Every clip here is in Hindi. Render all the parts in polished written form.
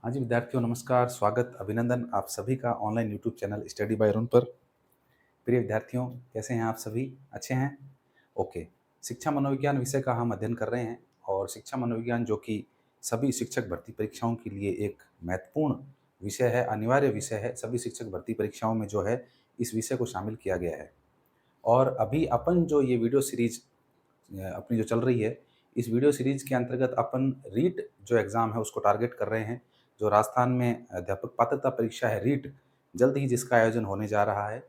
हाँ जी, विद्यार्थियों नमस्कार, स्वागत, अभिनंदन आप सभी का online YouTube channel study bye Arun पर। प्रिय विद्यार्थियों, कैसे हैं आप सभी? अच्छे हैं? ओके। शिक्षा मनोविज्ञान विषय का हम अध्ययन कर रहे हैं और शिक्षा मनोविज्ञान जो कि सभी शिक्षक भर्ती परीक्षाओं के लिए एक महत्वपूर्ण विषय है, अनिवार्य विषय है। सभी शिक्षक भर्ती परीक्षाओं में जो है, इस विषय को शामिल किया गया है। और अभी अपन जो ये वीडियो सीरीज़ अपनी जो चल रही है, इस वीडियो सीरीज़ के अंतर्गत अपन रीट जो एग्ज़ाम है उसको टारगेट कर रहे हैं। जो राजस्थान में अध्यापक पात्रता परीक्षा है रीट, जल्द ही जिसका आयोजन होने जा रहा है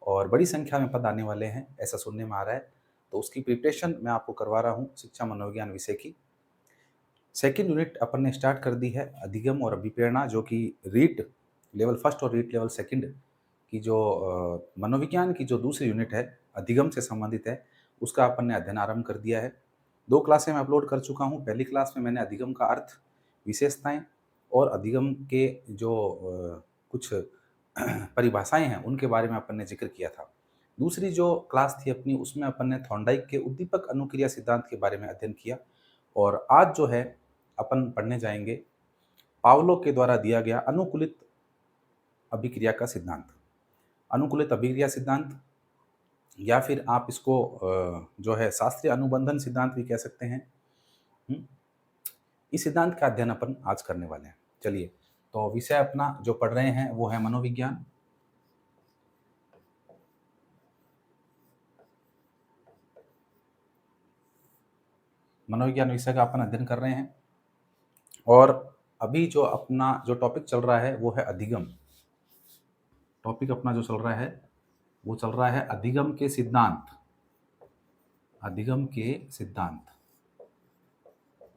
और बड़ी संख्या में पद आने वाले हैं, ऐसा सुनने में आ रहा है। तो उसकी प्रिपरेशन मैं आपको करवा रहा हूँ शिक्षा मनोविज्ञान विषय की। सेकंड यूनिट अपन ने स्टार्ट कर दी है, अधिगम और अभिप्रेरणा, जो कि रीट लेवल फर्स्ट और रीट लेवल सेकंड की जो मनोविज्ञान की जो दूसरी यूनिट है, अधिगम से संबंधित है, उसका अपन ने अध्ययन आरंभ कर दिया है। 2 क्लासें मैं अपलोड कर चुका हूँ। पहली क्लास में मैंने अधिगम का अर्थ, विशेषताएँ और अधिगम के जो कुछ परिभाषाएँ हैं, उनके बारे में अपन ने ज़िक्र किया था। दूसरी जो क्लास थी अपनी, उसमें अपन ने थॉर्नडाइक के उद्दीपक अनुक्रिया सिद्धांत के बारे में अध्ययन किया और आज जो है अपन पढ़ने जाएँगे पावलो के द्वारा दिया गया अनुकूलित अभिक्रिया का सिद्धांत। अनुकूलित अभिक्रिया सिद्धांत या फिर आप इसको जो है शास्त्रीय अनुबंधन सिद्धांत भी कह सकते हैं। हुँ? इस सिद्धांत का अध्ययन अपन आज करने वाले हैं। चलिए, तो विषय अपना जो पढ़ रहे हैं वो है मनोविज्ञान। मनोविज्ञान विषय का अपन अध्ययन कर रहे हैं और अभी जो अपना जो टॉपिक चल रहा है वो है अधिगम। टॉपिक अपना जो चल रहा है वो चल रहा है अधिगम के सिद्धांत। अधिगम के सिद्धांत।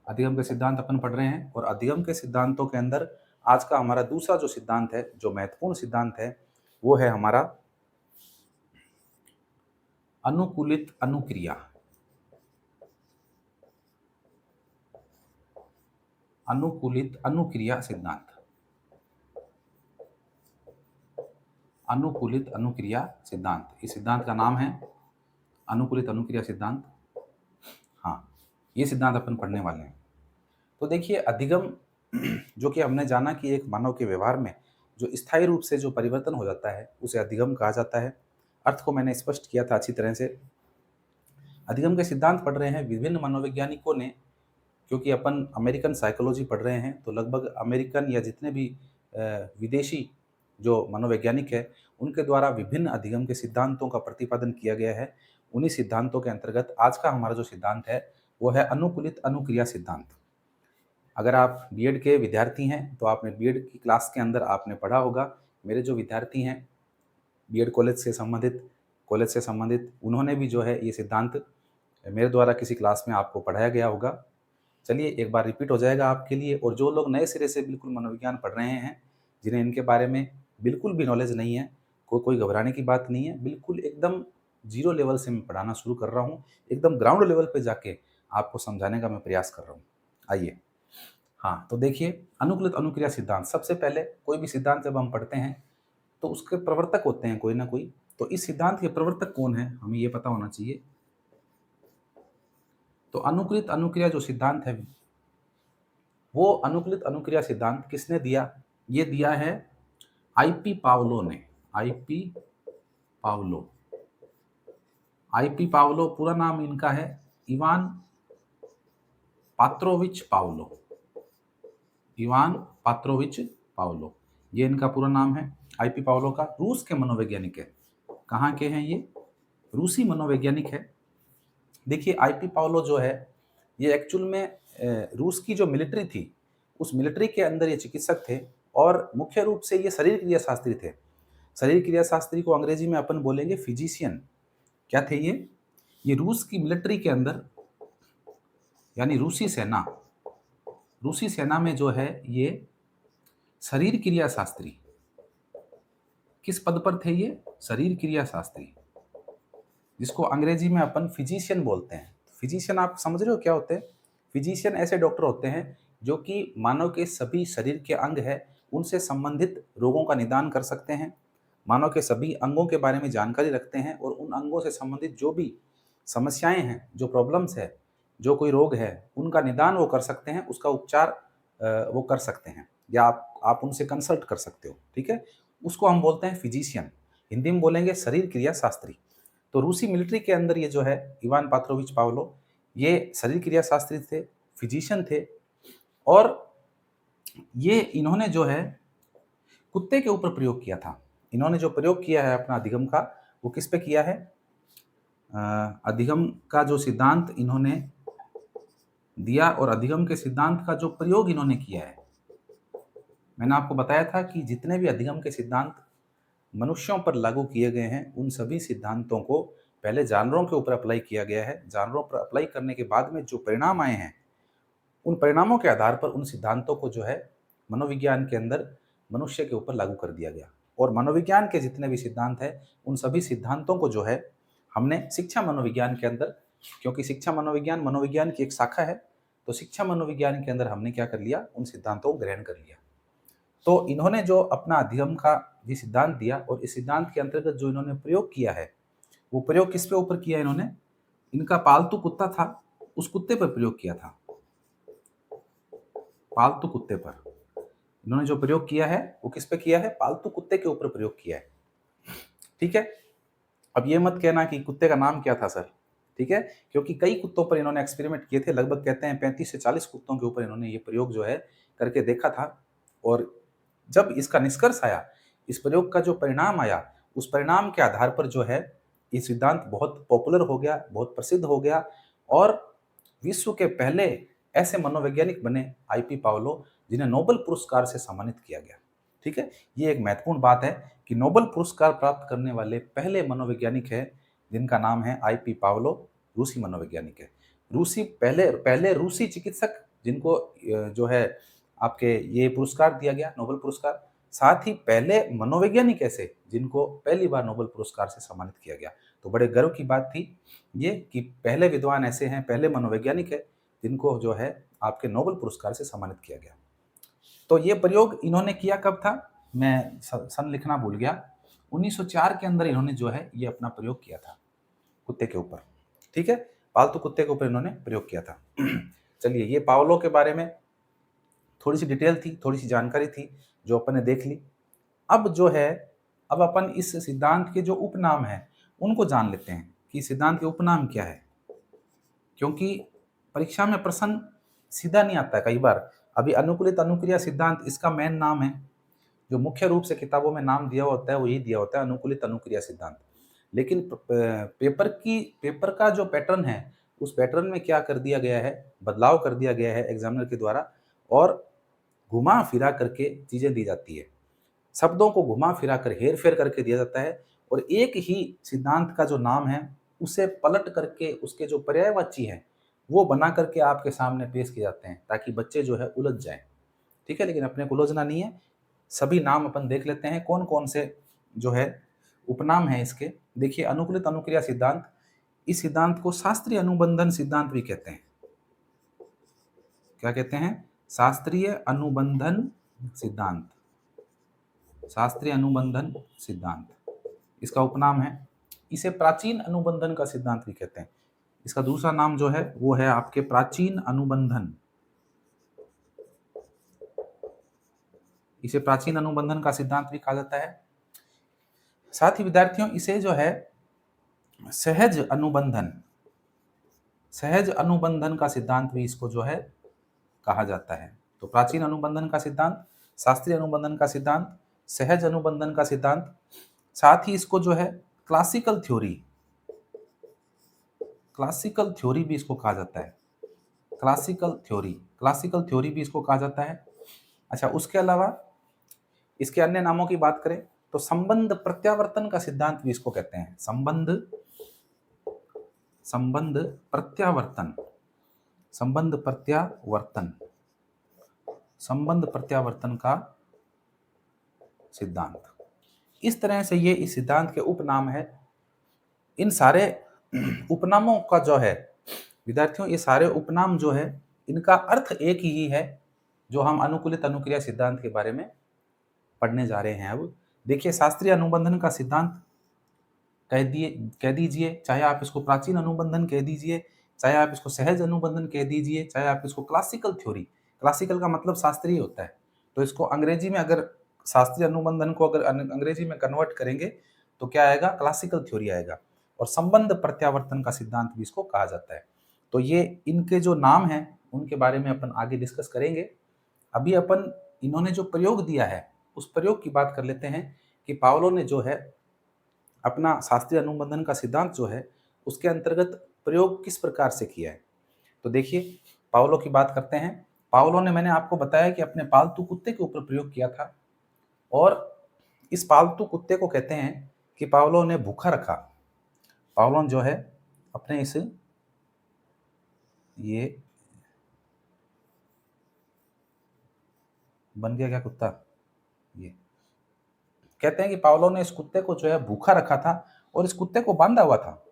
अधिगम के सिद्धांत अपन पढ़ रहे हैं और अधिगम के सिद्धांतों के अंदर आज का हमारा दूसरा जो सिद्धांत है, जो महत्वपूर्ण सिद्धांत है, वो है हमारा अनुकूलित अनुक्रिया। अनुकूलित अनुक्रिया सिद्धांत। अनुकूलित अनुक्रिया सिद्धांत, इस सिद्धांत का नाम है अनुकूलित अनुक्रिया सिद्धांत। हाँ, ये सिद्धांत अपन पढ़ने वाले हैं। तो देखिए, अधिगम जो कि हमने जाना कि एक मानव के व्यवहार में जो स्थायी रूप से जो परिवर्तन हो जाता है, उसे अधिगम कहा जाता है। अर्थ को मैंने स्पष्ट किया था अच्छी तरह से। अधिगम के सिद्धांत पढ़ रहे हैं विभिन्न मनोवैज्ञानिकों ने, क्योंकि अपन अमेरिकन साइकोलॉजी पढ़ रहे हैं, तो लगभग अमेरिकन या जितने भी विदेशी जो मनोवैज्ञानिक है, उनके द्वारा विभिन्न अधिगम के सिद्धांतों का प्रतिपादन किया गया है। उन्हीं सिद्धांतों के अंतर्गत आज का हमारा जो सिद्धांत है वो है अनुकूलित अनुक्रिया सिद्धांत। अगर आप बीएड के विद्यार्थी हैं तो आपने बीएड की क्लास के अंदर आपने पढ़ा होगा। मेरे जो विद्यार्थी हैं बीएड कॉलेज से संबंधित, उन्होंने भी जो है ये सिद्धांत मेरे द्वारा किसी क्लास में आपको पढ़ाया गया होगा। चलिए, एक बार रिपीट हो जाएगा आपके लिए। और जो लोग नए सिरे से बिल्कुल मनोविज्ञान पढ़ रहे हैं, जिन्हें इनके बारे में बिल्कुल भी नॉलेज नहीं है, कोई घबराने की बात नहीं है। बिल्कुल एकदम ज़ीरो लेवल से मैं पढ़ाना शुरू कर रहा हूँ। एकदम ग्राउंड लेवल पे जाके आपको समझाने का मैं प्रयास कर रहा हूँ। आइए, हाँ, तो देखिए, अनुकूलित अनुक्रिया सिद्धांत। सबसे पहले कोई भी सिद्धांत जब हम पढ़ते हैं तो उसके प्रवर्तक होते हैं कोई ना कोई। तो इस सिद्धांत के प्रवर्तक कौन है, हमें ये पता होना चाहिए। तो अनुकूलित अनुक्रिया जो सिद्धांत है, वो अनुकूलित अनुक्रिया सिद्धांत किसने दिया? ये दिया है आईपी पावलो ने। IP Pavlov. आईपी पावलो, पूरा नाम इनका है Ivan Petrovich Pavlov. Ivan Petrovich Pavlov, ये इनका पूरा नाम है। आईपी पावलो का, रूस के मनोवैज्ञानिक है। कहाँ के हैं ये? रूसी मनोवैज्ञानिक है। देखिए, आईपी पावलो जो है, ये एक्चुअल में रूस की जो मिलिट्री थी, उस मिलिट्री के अंदर ये चिकित्सक थे और मुख्य रूप से ये शरीर क्रिया शास्त्री थे। शरीर क्रिया शास्त्री को अंग्रेजी में अपन बोलेंगे फिजिशियन। क्या थे ये? ये रूस की मिलिट्री के अंदर, यानी रूसी सेना में जो है ये शरीर क्रिया शास्त्री, किस पद पर थे ये? शरीर क्रिया शास्त्री, जिसको अंग्रेजी में अपन फिजिशियन बोलते हैं। फिजिशियन आप समझ रहे हो क्या होते हैं? फिजिशियन ऐसे डॉक्टर होते हैं जो कि मानव के सभी शरीर के अंग है, उनसे संबंधित रोगों का निदान कर सकते हैं। मानव के सभी अंगों के बारे में जानकारी रखते हैं और उन अंगों से संबंधित जो भी समस्याएं हैं, जो प्रॉब्लम्स है, जो कोई रोग है, उनका निदान वो कर सकते हैं, उसका उपचार वो कर सकते हैं। या आप उनसे कंसल्ट कर सकते हो, ठीक है। उसको हम बोलते हैं फिजिशियन, हिंदी में बोलेंगे शरीर क्रिया शास्त्री। तो रूसी मिलिट्री के अंदर ये जो है इवान पात्रोविच पावलो, ये शरीर क्रिया शास्त्री थे, फिजिशियन थे, और ये इन्होंने जो है कुत्ते के ऊपर प्रयोग किया था। इन्होंने जो प्रयोग किया है अपना अधिगम का, वो किस पे किया है? अधिगम का जो सिद्धांत इन्होंने दिया और अधिगम के सिद्धांत का जो प्रयोग इन्होंने किया है, मैंने आपको बताया था कि जितने भी अधिगम के सिद्धांत मनुष्यों पर लागू किए गए हैं, उन सभी सिद्धांतों को पहले जानवरों के ऊपर अप्लाई किया गया है। जानवरों पर अप्लाई करने के बाद में जो परिणाम आए हैं, उन परिणामों के आधार पर उन सिद्धांतों को जो है मनोविज्ञान के अंदर मनुष्य के ऊपर लागू कर दिया गया। और मनोविज्ञान के जितने भी सिद्धांत हैं, उन सभी सिद्धांतों को जो है हमने शिक्षा मनोविज्ञान के अंदर, क्योंकि शिक्षा मनोविज्ञान मनोविज्ञान की एक शाखा है, तो शिक्षा मनोविज्ञान के अंदर हमने क्या कर लिया? उन सिद्धांतों को ग्रहण कर लिया। तो इन्होंने जो अपना अधिगम का ये सिद्धांत दिया, और इस सिद्धांत के अंतर्गत जो इन्होंने प्रयोग किया है, वो प्रयोग किस पे ऊपर किया इन्होंने? इनका पालतू कुत्ता था, उस कुत्ते पर प्रयोग किया था। पालतू कुत्ते पर इन्होंने जो प्रयोग किया है, वो किस पे किया है? पालतू कुत्ते के ऊपर प्रयोग किया है, ठीक है। अब ये मत कहना कि कुत्ते का नाम क्या था सर, ठीक है, क्योंकि कई कुत्तों पर इन्होंने एक्सपेरिमेंट किए थे। लगभग कहते हैं 35 से 40 कुत्तों के ऊपर इन्होंने ये प्रयोग जो है करके देखा था। और जब इसका निष्कर्ष आया, इस प्रयोग का जो परिणाम आया, उस परिणाम के आधार पर जो है ये सिद्धांत बहुत पॉपुलर हो गया, बहुत प्रसिद्ध हो गया, और विश्व के पहले ऐसे मनोवैज्ञानिक बने आईपी पावलो, जिन्हें नोबेल पुरस्कार से सम्मानित किया गया, ठीक है। ये एक महत्वपूर्ण बात है कि नोबेल पुरस्कार प्राप्त करने वाले पहले मनोवैज्ञानिक है जिनका नाम है आईपी पावलो, रूसी मनोवैज्ञानिक है। रूसी पहले पहले रूसी चिकित्सक जिनको जो है आपके ये पुरस्कार दिया गया, नोबेल पुरस्कार। साथ ही पहले मनोवैज्ञानिक ऐसे जिनको पहली बार नोबेल पुरस्कार से सम्मानित किया गया। तो बड़े गर्व की बात थी ये कि पहले विद्वान ऐसे हैं, पहले मनोवैज्ञानिक है जिनको जो है आपके नोबेल पुरस्कार से सम्मानित किया गया। तो ये प्रयोग इन्होंने किया कब था? मैं सन लिखना भूल गया। 1904 के अंदर इन्होंने जो है ये अपना प्रयोग किया था कुत्ते के ऊपर, ठीक है। पालतू कुत्ते के ऊपर इन्होंने प्रयोग किया था। चलिए, ये पावलो के बारे में थोड़ी सी डिटेल थी, थोड़ी सी जानकारी थी जो अपन ने देख ली। अब जो है, अब अपन इस सिद्धांत के जो उपनाम हैं उनको जान लेते हैं कि सिद्धांत के उपनाम क्या है, क्योंकि परीक्षा में प्रश्न सीधा नहीं आता है कई बार। अभी अनुकूलित अनुक्रिया सिद्धांत इसका मेन नाम है, जो मुख्य रूप से किताबों में नाम दिया होता है वो यही दिया होता है, अनुकूलित अनुक्रिया सिद्धांत। लेकिन पेपर का जो पैटर्न है, उस पैटर्न में क्या कर दिया गया है, बदलाव कर दिया गया है एग्जामिनर के द्वारा, और घुमा फिरा करके चीजें दी जाती है। शब्दों को घुमा फिरा कर हेर फेर करके दिया जाता है, और एक ही सिद्धांत का जो नाम है उसे पलट करके उसके जो पर्यायवाची हैं वो बना करके आपके सामने पेश किए जाते हैं, ताकि बच्चे जो है उलझ जाएं, ठीक है। लेकिन अपने को उलझना नहीं है। सभी नाम अपन देख लेते हैं कौन कौन से जो है उपनाम है इसके। देखिए, अनुकूलित अनुक्रिया सिद्धांत, इस सिद्धांत को शास्त्रीय अनुबंधन सिद्धांत भी कहते हैं। क्या कहते हैं? शास्त्रीय अनुबंधन सिद्धांत, शास्त्रीय अनुबंधन सिद्धांत इसका उपनाम है। इसे प्राचीन अनुबंधन का सिद्धांत भी कहते हैं। इसका दूसरा नाम जो है वो है आपके प्राचीन अनुबंधन, इसे प्राचीन अनुबंधन का सिद्धांत भी कहा जाता है। साथ ही विद्यार्थियों, इसे जो है सहज अनुबंधन, सहज अनुबंधन का सिद्धांत भी इसको जो है कहा जाता है। तो प्राचीन अनुबंधन का सिद्धांत, शास्त्रीय अनुबंधन का सिद्धांत, सहज अनुबंधन का सिद्धांत, साथ ही इसको जो है क्लासिकल थ्योरी, क्लासिकल थ्योरी भी इसको कहा जाता है। क्लासिकल थ्योरी, क्लासिकल थ्योरी भी इसको कहा जाता है। अच्छा, उसके अलावा इसके अन्य नामों की बात करें तो संबंध प्रत्यावर्तन का सिद्धांत भी इसको कहते हैं। संबंध प्रत्यावर्तन, संबंध प्रत्यावर्तन, संबंध प्रत्यावर्तन का सिद्धांत। इस तरह से ये इस सिद्धांत के उपनाम है। इन सारे उपनामों का जो है विद्यार्थियों, ये सारे उपनाम जो है इनका अर्थ एक ही है, जो हम अनुकूलित अनुक्रिया सिद्धांत के बारे में पढ़ने जा रहे हैं। अब देखिए, शास्त्रीय अनुबंधन का सिद्धांत कह दीजिए, चाहे आप इसको प्राचीन अनुबंधन कह दीजिए, चाहे आप इसको सहज अनुबंधन कह दीजिए, चाहे आप इसको क्लासिकल थ्योरी, क्लासिकल का मतलब शास्त्रीय होता है, तो इसको अंग्रेजी में अगर शास्त्रीय अनुबंधन को अगर अंग्रेजी में कन्वर्ट करेंगे तो क्या आएगा, क्लासिकल थ्योरी आएगा। और संबंध प्रत्यावर्तन का सिद्धांत भी इसको कहा जाता है। तो ये इनके जो नाम हैं उनके बारे में अपन आगे डिस्कस करेंगे। अभी अपन इन्होंने जो प्रयोग दिया है उस प्रयोग की बात कर लेते हैं कि पावलो ने जो है अपना शास्त्रीय अनुबंधन का सिद्धांत जो है उसके अंतर्गत प्रयोग किस प्रकार से किया है। तो देखिए, पावलो की बात करते हैं। पावलो ने, मैंने आपको बताया कि अपने पालतू कुत्ते के ऊपर प्रयोग किया था, और इस पालतू कुत्ते को कहते हैं कि पावलो ने भूखा रखा। पावलो जो है अपने इस ये बन गया क्या कुत्ता, ये कहते हैं कि पावलो ने इस कुत्ते को जो है भूखा रखा था और इस कुत्ते को बांधा हुआ था,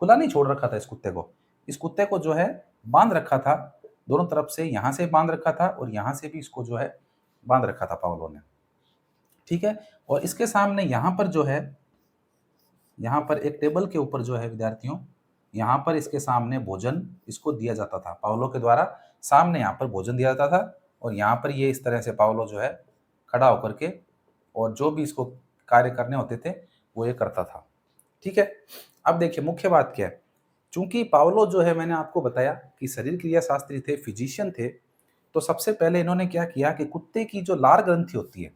खुला नहीं छोड़ रखा था। इस कुत्ते को जो है बांध रखा था, दोनों तरफ से, यहां से बांध रखा था और यहां से भी इसको जो है बांध रखा था पावलो ने, ठीक है। और इसके सामने यहाँ पर जो है, यहाँ पर एक टेबल के ऊपर जो है विद्यार्थियों, यहाँ पर इसके सामने भोजन इसको दिया जाता था, पावलो के द्वारा सामने यहाँ पर भोजन दिया जाता था। और यहाँ पर ये इस तरह से पावलो जो है खड़ा होकर के, और जो भी इसको कार्य करने होते थे वो ये करता था, ठीक है। अब देखिए मुख्य बात क्या है, चूंकि पावलो जो है, मैंने आपको बताया कि शरीर क्रिया शास्त्री थे, फिजिशियन थे, तो सबसे पहले इन्होंने क्या किया कि कुत्ते की जो लार ग्रंथि होती है,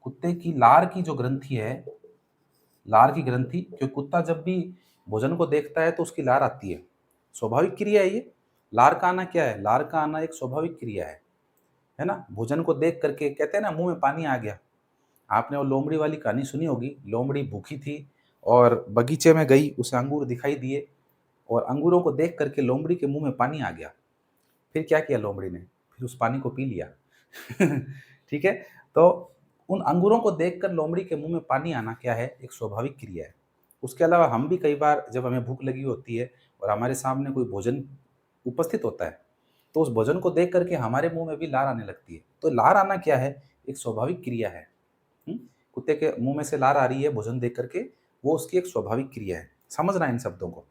कुत्ते की लार की जो ग्रंथि है, लार की ग्रंथि, क्योंकि कुत्ता जब भी भोजन को देखता है तो उसकी लार आती है, स्वाभाविक क्रिया है ये। लार का आना क्या है, लार का आना एक स्वाभाविक क्रिया है ना। भोजन को देख करके कहते हैं ना, मुंह में पानी आ गया। आपने वो लोमड़ी वाली कहानी सुनी होगी, लोमड़ी भूखी थी और बगीचे में गई, उसे अंगूर दिखाई दिए और अंगूरों को देख करके लोमड़ी के मुंह में पानी आ गया। फिर क्या किया लोमड़ी ने, फिर उस पानी को पी लिया ठीक है। तो उन अंगूरों को देखकर लोमड़ी के मुंह में पानी आना क्या है, एक स्वाभाविक क्रिया है। उसके अलावा हम भी कई बार जब हमें भूख लगी होती है और हमारे सामने कोई भोजन उपस्थित होता है, तो उस भोजन को देख करके हमारे मुंह में भी लार आने लगती है। तो लार आना क्या है, एक स्वाभाविक क्रिया है। कुत्ते के मुंह में से लार आ रही है भोजन देख करके, वो उसकी एक स्वाभाविक क्रिया है। समझना इन शब्दों को।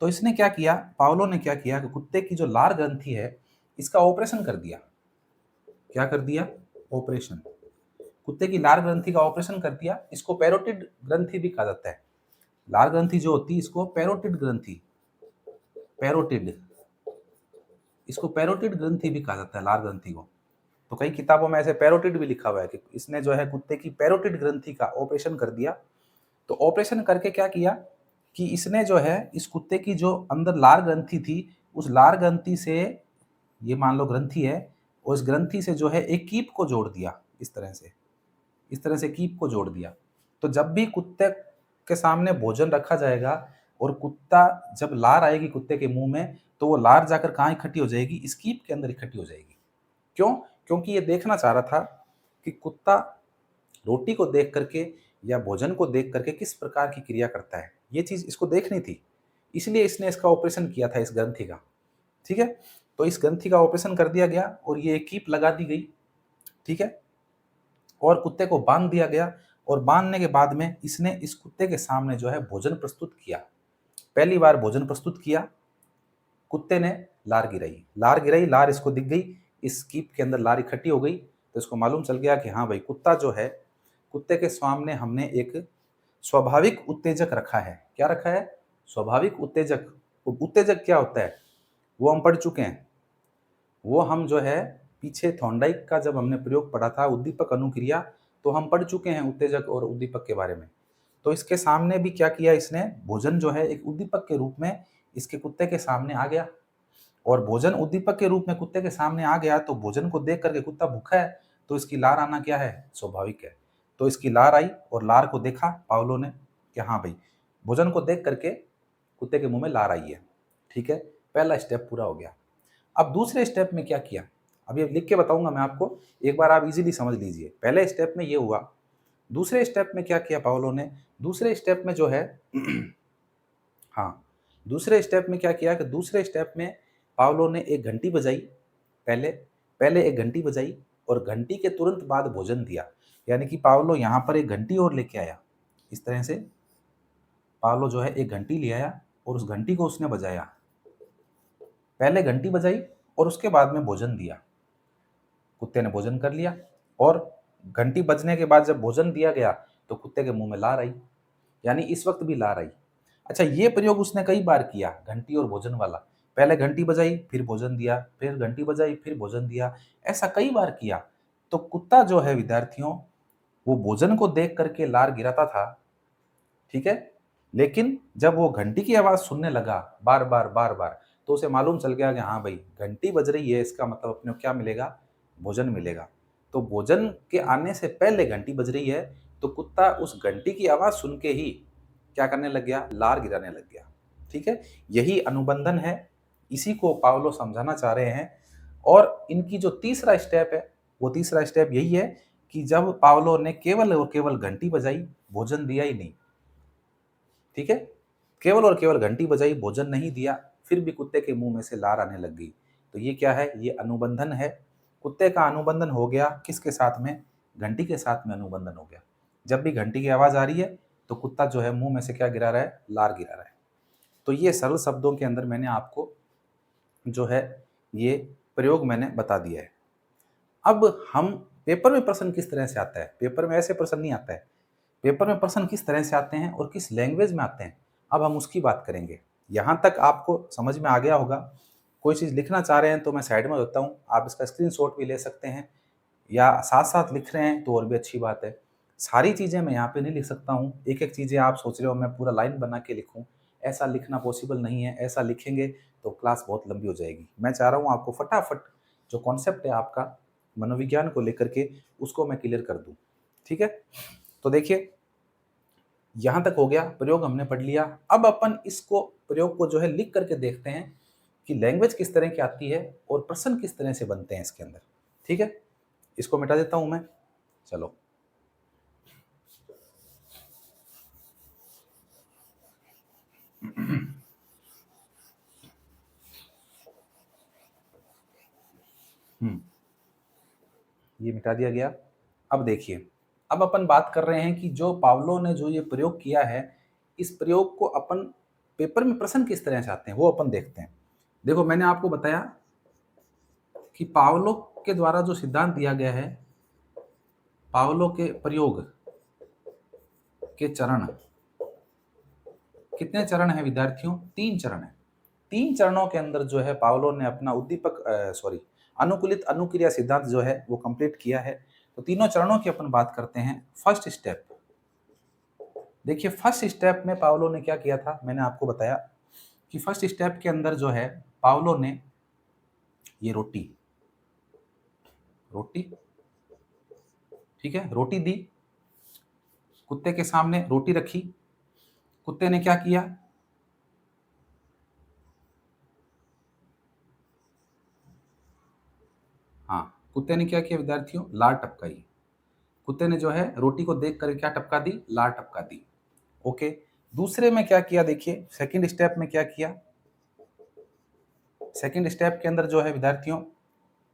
तो इसने क्या किया, पावलो ने क्या किया कि कुत्ते की जो लार ग्रंथि है इसका ऑपरेशन कर दिया। क्या कर दिया, ऑपरेशन। कुत्ते की लार ग्रंथि का ऑपरेशन कर दिया। इसको पैरोटिड ग्रंथि भी कहा जाता है। लार ग्रंथि जो होती है इसको पैरोटिड ग्रंथि, पैरोटिड, इसको पैरोटिड ग्रंथि भी कहा जाता है, लार ग्रंथि को। तो कई किताबों में ऐसे पैरोटिड भी लिखा हुआ है कि इसने जो है कुत्ते की पैरोटिड ग्रंथि का ऑपरेशन कर दिया। तो ऑपरेशन करके क्या किया कि इसने जो है इस कुत्ते की जो अंदर लार ग्रंथि थी, उस लार ग्रंथि से, ये मान लो ग्रंथि है, और इस ग्रंथि से जो है एक कीप को जोड़ दिया, इस तरह से कीप को जोड़ दिया। तो जब भी कुत्ते के सामने भोजन रखा जाएगा और कुत्ता, जब लार आएगी कुत्ते के मुंह में, तो वो लार जाकर कहाँ इकट्ठी हो जाएगी, इस कीप के अंदर इकट्ठी हो जाएगी। क्यों, क्योंकि ये देखना चाह रहा था कि कुत्ता रोटी को देख करके या भोजन को देख करके किस प्रकार की क्रिया करता है, ये चीज इसको देखनी थी। इसलिए इसने इसका ऑपरेशन किया था, इस ग्रंथि का, ठीक है। तो इस ग्रंथि का ऑपरेशन कर दिया गया और ये कीप लगा दी गई, ठीक है। और कुत्ते को बांध दिया गया, और बांधने के बाद में इसने इस कुत्ते के सामने जो है भोजन प्रस्तुत किया। पहली बार भोजन प्रस्तुत किया, कुत्ते ने लार गिराई, लार इसको दिख गई, इस कीप के अंदर लार इकट्ठी हो गई। तो इसको मालूम चल गया कि हाँ भाई, कुत्ता जो है, कुत्ते के सामने हमने एक स्वाभाविक उत्तेजक रखा है। क्या रखा है, स्वाभाविक उत्तेजक। उत्तेजक क्या होता है वो हम पढ़ चुके हैं। वो हम जो है पीछे थॉर्नडाइक का जब हमने प्रयोग पढ़ा था, उद्दीपक अनुक्रिया, तो हम पढ़ चुके हैं उत्तेजक और उद्दीपक के बारे में। तो इसके सामने भी क्या किया इसने, भोजन जो है एक उद्दीपक के रूप में इसके कुत्ते के सामने आ गया। और भोजन उद्दीपक के रूप में कुत्ते के सामने आ गया, तो भोजन को देख करके कुत्ता भूखा है, तो इसकी लार आना क्या है, स्वाभाविक है। तो इसकी लार आई और लार को देखा पावलो ने कि हाँ भाई, भोजन को देख करके कुत्ते के मुंह में लार आई है, ठीक है। पहला स्टेप पूरा हो गया। अब दूसरे स्टेप में क्या किया, अभी लिख के बताऊंगा मैं आपको, एक बार आप इजीली समझ लीजिए। पहले स्टेप में ये हुआ, दूसरे स्टेप में क्या किया पावलो ने, दूसरे स्टेप में जो है हाँ, दूसरे स्टेप में क्या किया कि दूसरे स्टेप में पावलो ने एक घंटी बजाई। पहले पहले एक घंटी बजाई और घंटी के तुरंत बाद भोजन दिया। यानी कि पावलो यहाँ पर एक घंटी और लेके आया। इस तरह से पावलो जो है एक घंटी ले आया और उस घंटी को उसने बजाया। पहले घंटी बजाई और उसके बाद में भोजन दिया। कुत्ते ने भोजन कर लिया, और घंटी बजने के बाद जब भोजन दिया गया तो कुत्ते के मुंह में लार आई, यानी इस वक्त भी लार आई। अच्छा, ये प्रयोग उसने कई बार किया, घंटी और भोजन वाला। पहले घंटी बजाई, फिर भोजन दिया, फिर घंटी बजाई, फिर भोजन दिया, ऐसा कई बार किया। तो कुत्ता जो है विद्यार्थियों, वो भोजन को देख करके लार गिराता था, ठीक है, लेकिन जब वो घंटी की आवाज सुनने लगा बार बार बार बार, तो उसे मालूम चल गया कि हाँ भाई, घंटी बज रही है, इसका मतलब अपने को क्या मिलेगा, भोजन मिलेगा। तो भोजन के आने से पहले घंटी बज रही है, तो कुत्ता उस घंटी की आवाज सुन के ही क्या करने लग गया, लार गिराने लग गया। ठीक है, यही अनुबंधन है, इसी को पावलो समझाना चाह रहे हैं। और इनकी जो तीसरा स्टेप है, वो तीसरा स्टेप यही है कि जब पावलो ने केवल और केवल घंटी बजाई, भोजन दिया ही नहीं, ठीक है, केवल और केवल घंटी बजाई, भोजन नहीं दिया, फिर भी कुत्ते के मुंह में से लार आने लग गई, तो ये क्या है, ये अनुबंधन है। कुत्ते का अनुबंधन हो गया किसके साथ में, घंटी के साथ में अनुबंधन हो गया। जब भी घंटी की आवाज आ रही है तो कुत्ता जो है मुंह में से क्या गिरा रहा है, लार गिरा रहा है। तो ये सरल शब्दों के अंदर मैंने आपको जो है ये प्रयोग मैंने बता दिया है। अब हम पेपर में प्रश्न किस तरह से आता है, पेपर में ऐसे प्रश्न नहीं आता है, पेपर में प्रश्न किस तरह से आते हैं और किस लैंग्वेज में आते हैं, अब हम उसकी बात करेंगे। यहाँ तक आपको समझ में आ गया होगा। कोई चीज़ लिखना चाह रहे हैं तो मैं साइड में होता हूँ, आप इसका स्क्रीनशॉट भी ले सकते हैं, या साथ साथ लिख रहे हैं तो और भी अच्छी बात है। सारी चीज़ें मैं यहाँ पे नहीं लिख सकता हूँ, एक एक चीज़ें आप सोच रहे हो मैं पूरा लाइन बना के लिखूँ, ऐसा लिखना पॉसिबल नहीं है। ऐसा लिखेंगे तो क्लास बहुत लंबी हो जाएगी। मैं चाह रहा हूँ आपको फटाफट जो कॉन्सेप्ट है आपका मनोविज्ञान को लेकर के, उसको मैं क्लियर कर दूँ। ठीक है, तो देखिए यहाँ तक हो गया, प्रयोग हमने पढ़ लिया। अब अपन इसको प्रयोग को जो है लिख करके देखते हैं कि लैंग्वेज किस तरह की आती है और प्रश्न किस तरह से बनते हैं इसके अंदर। ठीक है, इसको मिटा देता हूं मैं, चलो। ये मिटा दिया गया। अब देखिए, अब अपन बात कर रहे हैं कि जो पावलो ने जो ये प्रयोग किया है, इस प्रयोग को अपन पेपर में प्रश्न किस तरह से आते हैं वो अपन देखते हैं। देखो, मैंने आपको बताया कि पावलो के द्वारा जो सिद्धांत दिया गया है, पावलो के प्रयोग के चरण, कितने चरण है विद्यार्थियों, 3 चरण है। 3 चरणों के अंदर जो है पावलो ने अपना उद्दीपक अनुकूलित अनुक्रिया सिद्धांत जो है वो कंप्लीट किया है। तो तीनों चरणों की अपन बात करते हैं। फर्स्ट स्टेप, देखिए फर्स्ट स्टेप में पावलो ने क्या किया था, मैंने आपको बताया कि फर्स्ट स्टेप के अंदर जो है पावलो ने ये रोटी, ठीक है, रोटी दी, कुत्ते के सामने रोटी रखी, कुत्ते ने क्या किया, हाँ, कुत्ते ने क्या किया विद्यार्थियों, लार टपकाई। कुत्ते ने जो है रोटी को देख कर क्या टपका दी, लार टपका दी। ओके, दूसरे में क्या किया, देखिए सेकंड स्टेप में क्या किया, सेकंड स्टेप के अंदर जो है विद्यार्थियों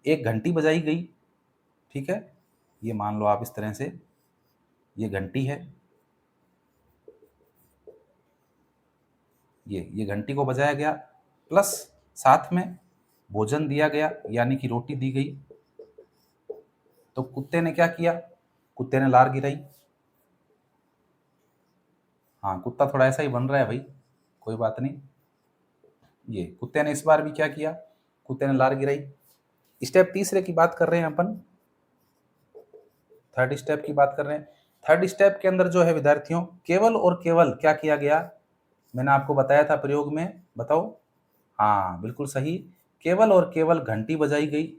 एक घंटी बजाई गई। ठीक है, ये मान लो आप इस तरह से, ये घंटी है, ये घंटी को बजाया गया, प्लस साथ में भोजन दिया गया, यानी कि रोटी दी गई। तो कुत्ते ने क्या किया, कुत्ते ने लार गिराई। हाँ, कुत्ता थोड़ा ऐसा ही बन रहा है भाई, कोई बात नहीं। ये कुत्ते ने इस बार भी क्या किया, कुत्ते ने लार गिराई। स्टेप तीसरे की बात कर रहे हैं अपन, थर्ड स्टेप की बात कर रहे हैं। थर्ड स्टेप के अंदर जो है विद्यार्थियों केवल और केवल क्या किया गया, मैंने आपको बताया था प्रयोग में, बताओ, हाँ बिल्कुल सही, केवल और केवल घंटी बजाई गई,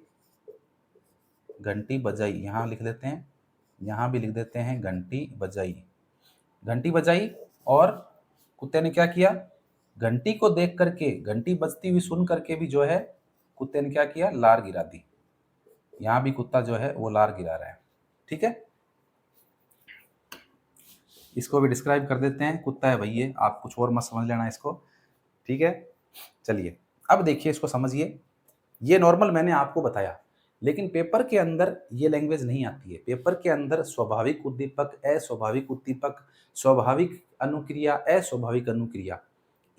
घंटी बजाई, यहाँ लिख देते हैं, यहाँ भी लिख देते हैं घंटी बजाई, घंटी बजाई। और कुत्ते ने क्या किया, घंटी को देख करके, घंटी बजती हुई सुन करके भी जो है कुत्ते ने क्या किया, लार गिरा दी। यहाँ भी कुत्ता जो है वो लार गिरा रहा है। ठीक है, इसको भी डिस्क्राइब कर देते हैं, कुत्ता है भाई ये, आप कुछ और मत समझ लेना इसको। ठीक है, चलिए अब देखिए इसको समझिए। ये नॉर्मल मैंने आपको बताया, लेकिन पेपर के अंदर ये लैंग्वेज नहीं आती है। पेपर के अंदर स्वाभाविक उद्दीपक, अस्वाभाविक उद्दीपक, स्वाभाविक अनुक्रिया, अस्वाभाविक अनुक्रिया,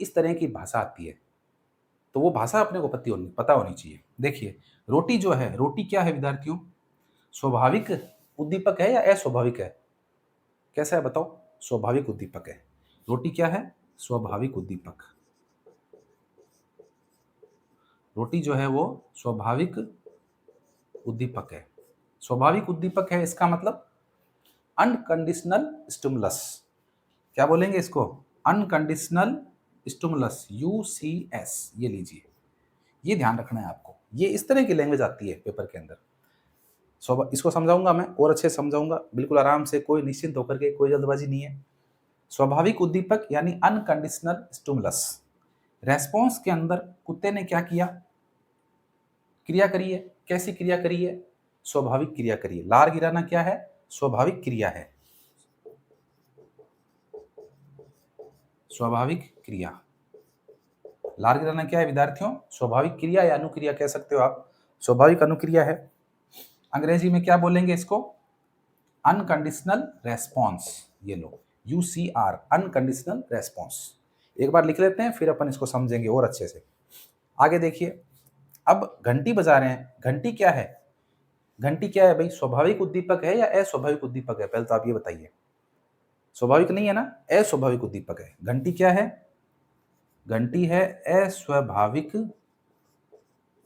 इस तरह की भाषा आती है। तो वो भाषा अपने को पता होनी चाहिए। देखिए रोटी जो है, रोटी क्या है विद्यार्थियों, स्वाभाविक उद्दीपक है या अस्वाभाविक है? कैसा है बताओ? स्वाभाविक उद्दीपक है। रोटी क्या है? स्वाभाविक उद्दीपक। रोटी जो है वो स्वाभाविक उद्दीपक है। स्वाभाविक उद्दीपक है इसका मतलब अनकंडीशनल स्टिमुलस। क्या बोलेंगे इसको? Unconditional stimulus, UCS। ये लीजिए, ये ध्यान रखना है आपको। ये इस तरह की लैंग्वेज आती है पेपर के अंदर। इसको समझाऊंगा मैं और अच्छे से समझाऊंगा, बिल्कुल आराम से, कोई निश्चिंत होकर के, कोई जल्दबाजी नहीं है। स्वाभाविक उद्दीपक यानी अनकंडीशनल स्टिमुलस। रेस्पॉन्स के अंदर कुत्ते ने क्या किया? क्रिया करी है। कैसी क्रिया करी है? स्वाभाविक क्रिया करी है। लार गिराना क्या है? स्वाभाविक क्रिया है। स्वाभाविक क्रिया। लार गिराना क्या है विद्यार्थियों? स्वाभाविक क्रिया या अनुक्रिया कह सकते हो आप। स्वाभाविक अनुक्रिया है। अंग्रेजी में क्या बोलेंगे इसको? Unconditional response. ये लो, UCR, अनकंडीशनल रेस्पॉन्स। एक बार लिख लेते हैं, फिर अपन इसको समझेंगे और अच्छे से। आगे देखिए, अब घंटी बजा रहे हैं। घंटी क्या है? घंटी क्या है भाई? स्वाभाविक उद्दीपक है या अस्वाभाविक उद्दीपक है? पहले तो आप ये बताइए। स्वाभाविक नहीं है ना, अस्वाभाविक उद्दीपक है। घंटी क्या है? घंटी है अस्वाभाविक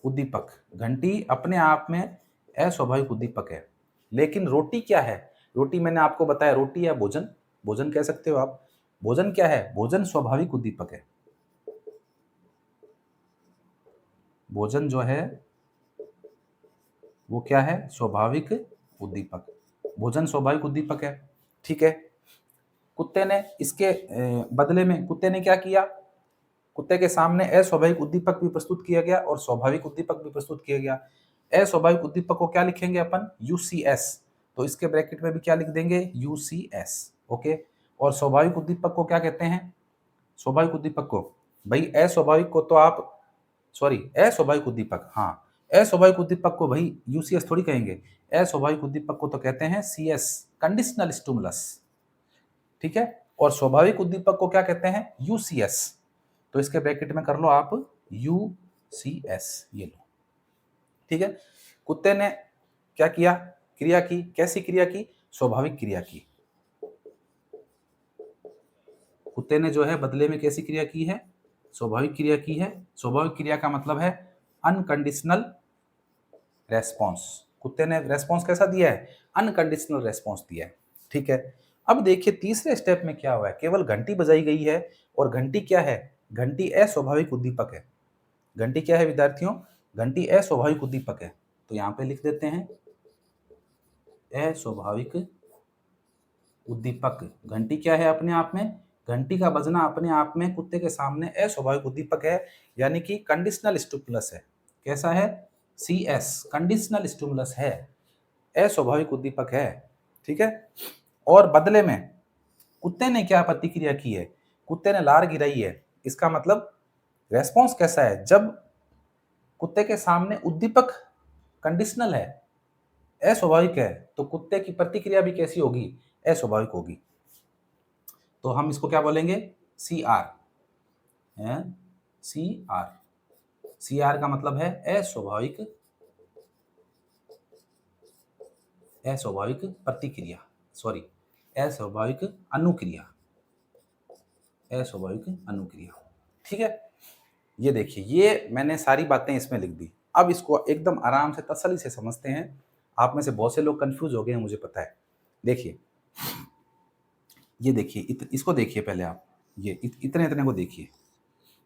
उद्दीपक। घंटी अपने आप में अस्वाभाविक उद्दीपक है। लेकिन रोटी क्या है? रोटी मैंने आपको बताया, रोटी या भोजन, भोजन कह सकते हो आप। भोजन क्या है? भोजन स्वाभाविक उद्दीपक है। भोजन जो है वो क्या है? स्वाभाविक उद्दीपक। भोजन स्वाभाविक उद्दीपक है। ठीक है। कुत्ते ने इसके बदले में कुत्ते ने क्या किया? कुत्ते के सामने अस्वाभाविक उद्दीपक भी प्रस्तुत किया गया और स्वाभाविक उद्दीपक भी प्रस्तुत किया गया। अस्वाभाविक उद्दीपक को क्या लिखेंगे अपन? UCS। तो इसके ब्रैकेट में भी क्या लिख देंगे? UCS। ओके। और स्वाभाविक उद्दीपक को क्या कहते हैं? स्वाभाविक उद्दीपक को, भाई अस्वाभाविक को तो आप, सॉरी, अस्वाभाविक उद्दीपक, हाँ, अस्वाभाविक उद्दीपक को भाई UCS थोड़ी कहेंगे। अस्वाभाविक उद्दीपक को तो कहते हैं CS, कंडीशनल स्टिमुलस। ठीक है। और स्वाभाविक उद्दीपक को क्या कहते हैं? UCS। तो इसके ब्रैकेट में कर लो आप UCS, ये लो। ठीक है। कुत्ते ने क्या किया? क्रिया की। कैसी क्रिया की? स्वाभाविक क्रिया की। कुत्ते ने जो है बदले में कैसी क्रिया की है? स्वाभाविक क्रिया की है। स्वाभाविक क्रिया का मतलब है अनकंडीशनल रेस्पॉन्स। कुत्ते ने रेस्पॉन्स कैसा दिया है? अनकंडीशनल रेस्पॉन्स दिया है। ठीक है। अब देखिए तीसरे स्टेप में क्या हुआ है। केवल घंटी बजाई गई है और घंटी क्या है? घंटी अस्वाभाविक उद्दीपक है। घंटी क्या है विद्यार्थियों? घंटी अस्वाभाविक उद्दीपक है। तो यहाँ पे लिख देते हैं अस्वाभाविक उद्दीपक। घंटी क्या है अपने आप में? घंटी का बजना अपने आप में कुत्ते के सामने अस्वाभाविक उद्दीपक है, यानी कि कंडीशनल स्टिमुलस है। कैसा है? CS, कंडीशनल स्टिमुलस है, अस्वाभाविक उद्दीपक है। ठीक है। और बदले में कुत्ते ने क्या प्रतिक्रिया की है? कुत्ते ने लार गिराई है। इसका मतलब रेस्पॉन्स कैसा है? जब कुत्ते के सामने उद्दीपक कंडीशनल है, अस्वाभाविक है, तो कुत्ते की प्रतिक्रिया भी कैसी होगी? अस्वाभाविक होगी। तो हम इसको क्या बोलेंगे? CR। CR। CR का मतलब है अस्वाभाविक, अस्वाभाविक प्रतिक्रिया, सॉरी, अस्वाभाविक अनुक्रिया, अस्वाभाविक अनुक्रिया। ठीक है। ये देखिए, ये मैंने सारी बातें इसमें लिख दी। अब इसको एकदम आराम से तसल्ली से समझते हैं। आप में से बहुत से लोग कंफ्यूज हो गए हैं, मुझे पता है। देखिए, ये देखिए, इसको देखिए पहले आप, ये इतने इतने को देखिए।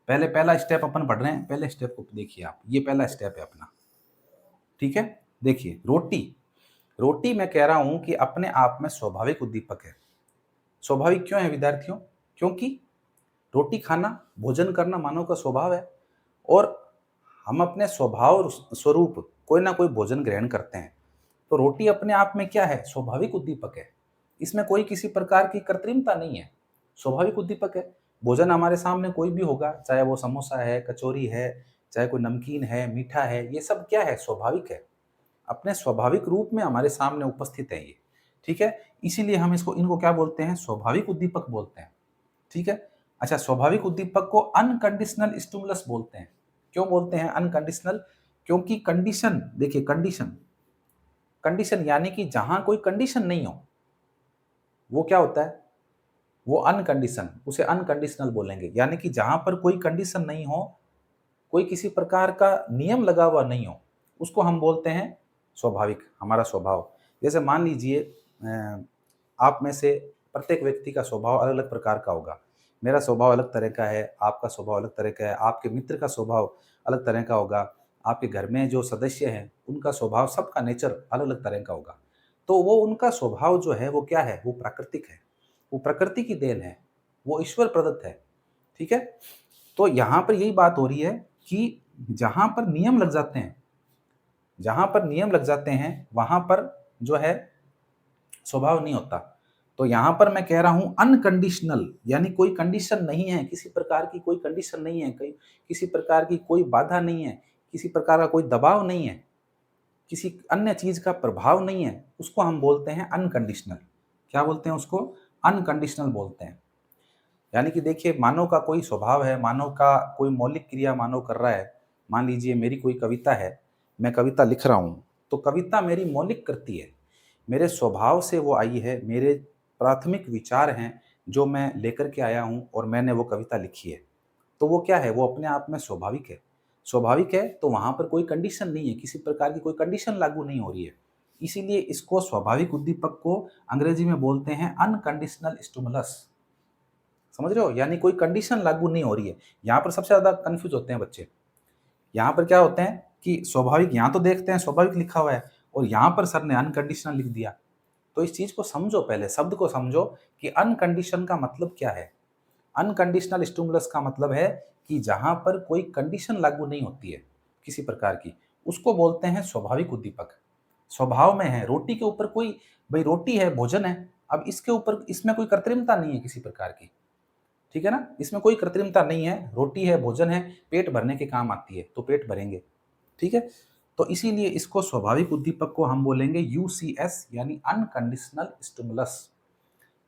पहले पहला स्टेप अपन पढ़ रहे हैं, पहले स्टेप को देखिए आप। ये पहला स्टेप है अपना। ठीक है। देखिए, रोटी, रोटी मैं कह रहा हूं कि अपने आप में स्वाभाविक उद्दीपक है। स्वाभाविक क्यों है विद्यार्थियों? क्योंकि रोटी खाना, भोजन करना मानव का स्वभाव है और हम अपने स्वभाव स्वरूप कोई ना कोई भोजन ग्रहण करते हैं। तो रोटी अपने आप में क्या है? स्वाभाविक उद्दीपक है। इसमें कोई किसी प्रकार की कृत्रिमता नहीं है, स्वाभाविक उद्दीपक है। भोजन हमारे सामने कोई भी होगा, चाहे वो समोसा है, कचौरी है, चाहे कोई नमकीन है, मीठा है, ये सब क्या है? स्वाभाविक है। अपने स्वाभाविक रूप में हमारे सामने उपस्थित है ये। ठीक है। इसीलिए हम इनको क्या बोलते हैं? स्वाभाविक उद्दीपक बोलते हैं। ठीक है। अच्छा, स्वाभाविक उद्दीपक को अनकंडीशनल स्टिमुलस बोलते हैं। क्यों बोलते हैं अनकंडीशनल? क्योंकि कंडीशन, देखिए कंडीशन, कंडीशन यानी कि जहां कोई कंडीशन नहीं हो वो क्या होता है, वो अनकंडीशन, उसे अनकंडीशनल बोलेंगे। यानी कि जहां पर कोई कंडीशन नहीं हो, कोई किसी प्रकार का नियम लगा हुआ नहीं हो, उसको हम बोलते हैं स्वाभाविक, हमारा स्वभाव। जैसे मान लीजिए आप में से प्रत्येक व्यक्ति का स्वभाव अलग अलग प्रकार का होगा। मेरा स्वभाव अलग तरह का है, आपका स्वभाव अलग तरह का है, आपके मित्र का स्वभाव अलग तरह का होगा, आपके घर में जो सदस्य हैं उनका स्वभाव, सबका नेचर अलग अलग तरह का होगा। तो वो उनका स्वभाव जो है वो क्या है, वो प्राकृतिक है, वो प्रकृति की देन है, वो ईश्वर प्रदत्त है। ठीक है। तो यहाँ पर यही बात हो रही है कि जहाँ पर नियम लग जाते हैं, जहाँ पर नियम लग जाते हैं वहाँ पर जो है स्वभाव नहीं होता। तो यहाँ पर मैं कह रहा हूँ अनकंडीशनल, यानी कोई कंडीशन नहीं है, किसी प्रकार की कोई कंडीशन नहीं है, कहीं किसी प्रकार की कोई बाधा नहीं है, किसी प्रकार का कोई दबाव नहीं है, किसी अन्य चीज का प्रभाव नहीं है, उसको हम बोलते हैं अनकंडीशनल। क्या बोलते हैं उसको? अनकंडीशनल बोलते हैं। यानी कि देखिए, मानव का कोई स्वभाव है, मानव का कोई मौलिक क्रिया मानव कर रहा है। मान लीजिए मेरी कोई कविता है, मैं कविता लिख रहा हूँ, तो कविता मेरी मौलिक कृति है, मेरे स्वभाव से वो आई है, मेरे प्राथमिक विचार हैं जो मैं लेकर के आया हूँ और मैंने वो कविता लिखी है। तो वो क्या है, वो अपने आप में स्वाभाविक है। स्वाभाविक है तो वहाँ पर कोई कंडीशन नहीं है, किसी प्रकार की कोई कंडीशन लागू नहीं हो रही है। इसीलिए इसको स्वाभाविक उद्दीपक को अंग्रेजी में बोलते हैं अनकंडीशनल स्टिमुलस। समझ रहे हो? यानी कोई कंडीशन लागू नहीं हो रही है। यहाँ पर सबसे ज़्यादा कन्फ्यूज होते हैं बच्चे। यहाँ पर क्या होते हैं कि स्वाभाविक, यहाँ तो देखते हैं स्वाभाविक लिखा हुआ है और यहाँ पर सर ने अनकंडीशनल लिख दिया। तो इस चीज़ को समझो, पहले शब्द को समझो कि अनकंडीशन का मतलब क्या है। अनकंडीशनल स्टिमुलस का मतलब है कि जहाँ पर कोई कंडीशन लागू नहीं होती है किसी प्रकार की, उसको बोलते हैं स्वाभाविक उद्दीपक। स्वभाव में है, रोटी के ऊपर कोई, भाई रोटी है, भोजन है, अब इसके ऊपर, इसमें कोई कृत्रिमता नहीं है किसी प्रकार की। ठीक है ना, इसमें कोई कृत्रिमता नहीं है, रोटी है, भोजन है, पेट भरने के काम आती है तो पेट भरेंगे। ठीक है। तो इसीलिए इसको स्वाभाविक उद्दीपक को हम बोलेंगे यूसीएस, यानी अनकंडीशनल स्टिमुलस।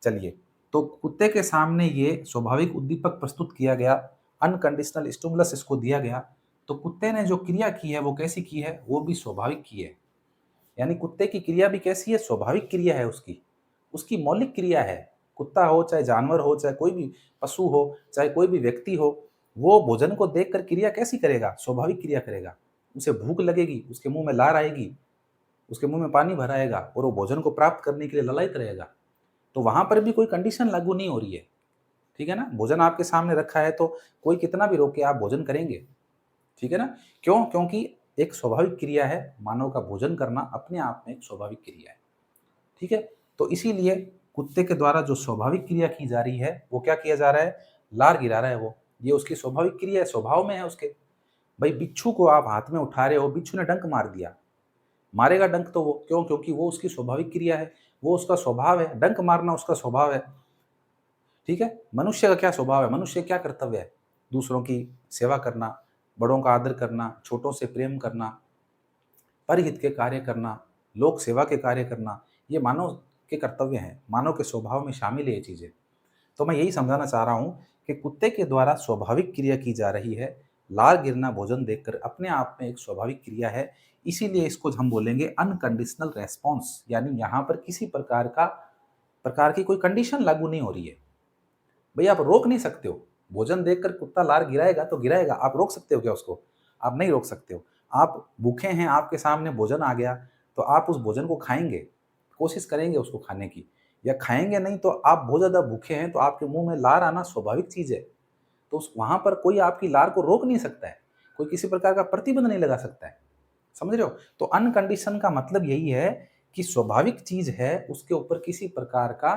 चलिए, तो कुत्ते के सामने ये स्वाभाविक उद्दीपक प्रस्तुत किया गया, अनकंडीशनल स्टिमुलस इसको दिया गया, तो कुत्ते ने जो क्रिया की है वो कैसी की है, वो भी स्वाभाविक की है। यानी कुत्ते की क्रिया भी कैसी है, स्वाभाविक क्रिया है उसकी, उसकी मौलिक क्रिया है। कुत्ता हो चाहे जानवर हो, चाहे कोई भी पशु हो, चाहे कोई भी व्यक्ति हो, वो भोजन को देखकर क्रिया कैसी करेगा, स्वाभाविक क्रिया करेगा। उसे भूख लगेगी, उसके मुंह में लार आएगी, उसके मुंह में पानी भर आएगा और वो भोजन को प्राप्त करने के लिए ललायत रहेगा। तो वहां पर भी कोई कंडीशन लागू नहीं हो रही है। ठीक है ना, भोजन आपके सामने रखा है तो कोई कितना भी रोके आप भोजन करेंगे। ठीक है ना, क्यों? क्योंकि एक स्वाभाविक क्रिया है, मानव का भोजन करना अपने आप में एक स्वाभाविक क्रिया है। ठीक है। तो इसीलिए कुत्ते के द्वारा जो स्वाभाविक क्रिया की जा रही है, वो क्या किया जा रहा है, लार गिरा रहा है वो, ये उसकी स्वाभाविक क्रिया है, स्वभाव में है उसके। भाई बिच्छू को आप हाथ में उठा रहे हो, बिच्छू ने डंक मार दिया, मारेगा डंक तो वो, क्यों? क्योंकि वो उसकी स्वाभाविक क्रिया है, वो उसका स्वभाव है, डंक मारना उसका स्वभाव है। ठीक है। मनुष्य का क्या स्वभाव है, मनुष्य क्या कर्तव्य है, दूसरों की सेवा करना, बड़ों का आदर करना, छोटों से प्रेम करना, परहित के कार्य करना, लोक सेवा के कार्य करना, ये मानव के कर्तव्य हैं, मानव के स्वभाव में शामिल है ये चीज़ें। तो मैं यही समझाना चाह रहा हूँ कि कुत्ते के द्वारा स्वाभाविक क्रिया की जा रही है, लार गिरना भोजन देखकर अपने आप में एक स्वाभाविक क्रिया है। इसीलिए इसको हम बोलेंगे अनकंडीशनल रेस्पॉन्स, यानी यहाँ पर किसी प्रकार की कोई कंडीशन लागू नहीं हो रही है। भई आप रोक नहीं सकते हो, भोजन देखकर कुत्ता लार गिराएगा तो गिराएगा, आप रोक सकते हो क्या उसको? आप नहीं रोक सकते हो। आप भूखे हैं, आपके सामने भोजन आ गया, तो आप उस भोजन को खाएँगे, कोशिश करेंगे उसको खाने की, या खाएँगे नहीं तो आप बहुत ज़्यादा भूखे हैं तो आपके मुँह में लार आना स्वाभाविक चीज़ है। तो उस वहाँ पर कोई आपकी लार को रोक नहीं सकता है, कोई किसी प्रकार का प्रतिबंध नहीं लगा सकता है। समझ रहे हो? तो अनकंडीशन का मतलब यही है कि स्वाभाविक चीज़ है, उसके ऊपर किसी प्रकार का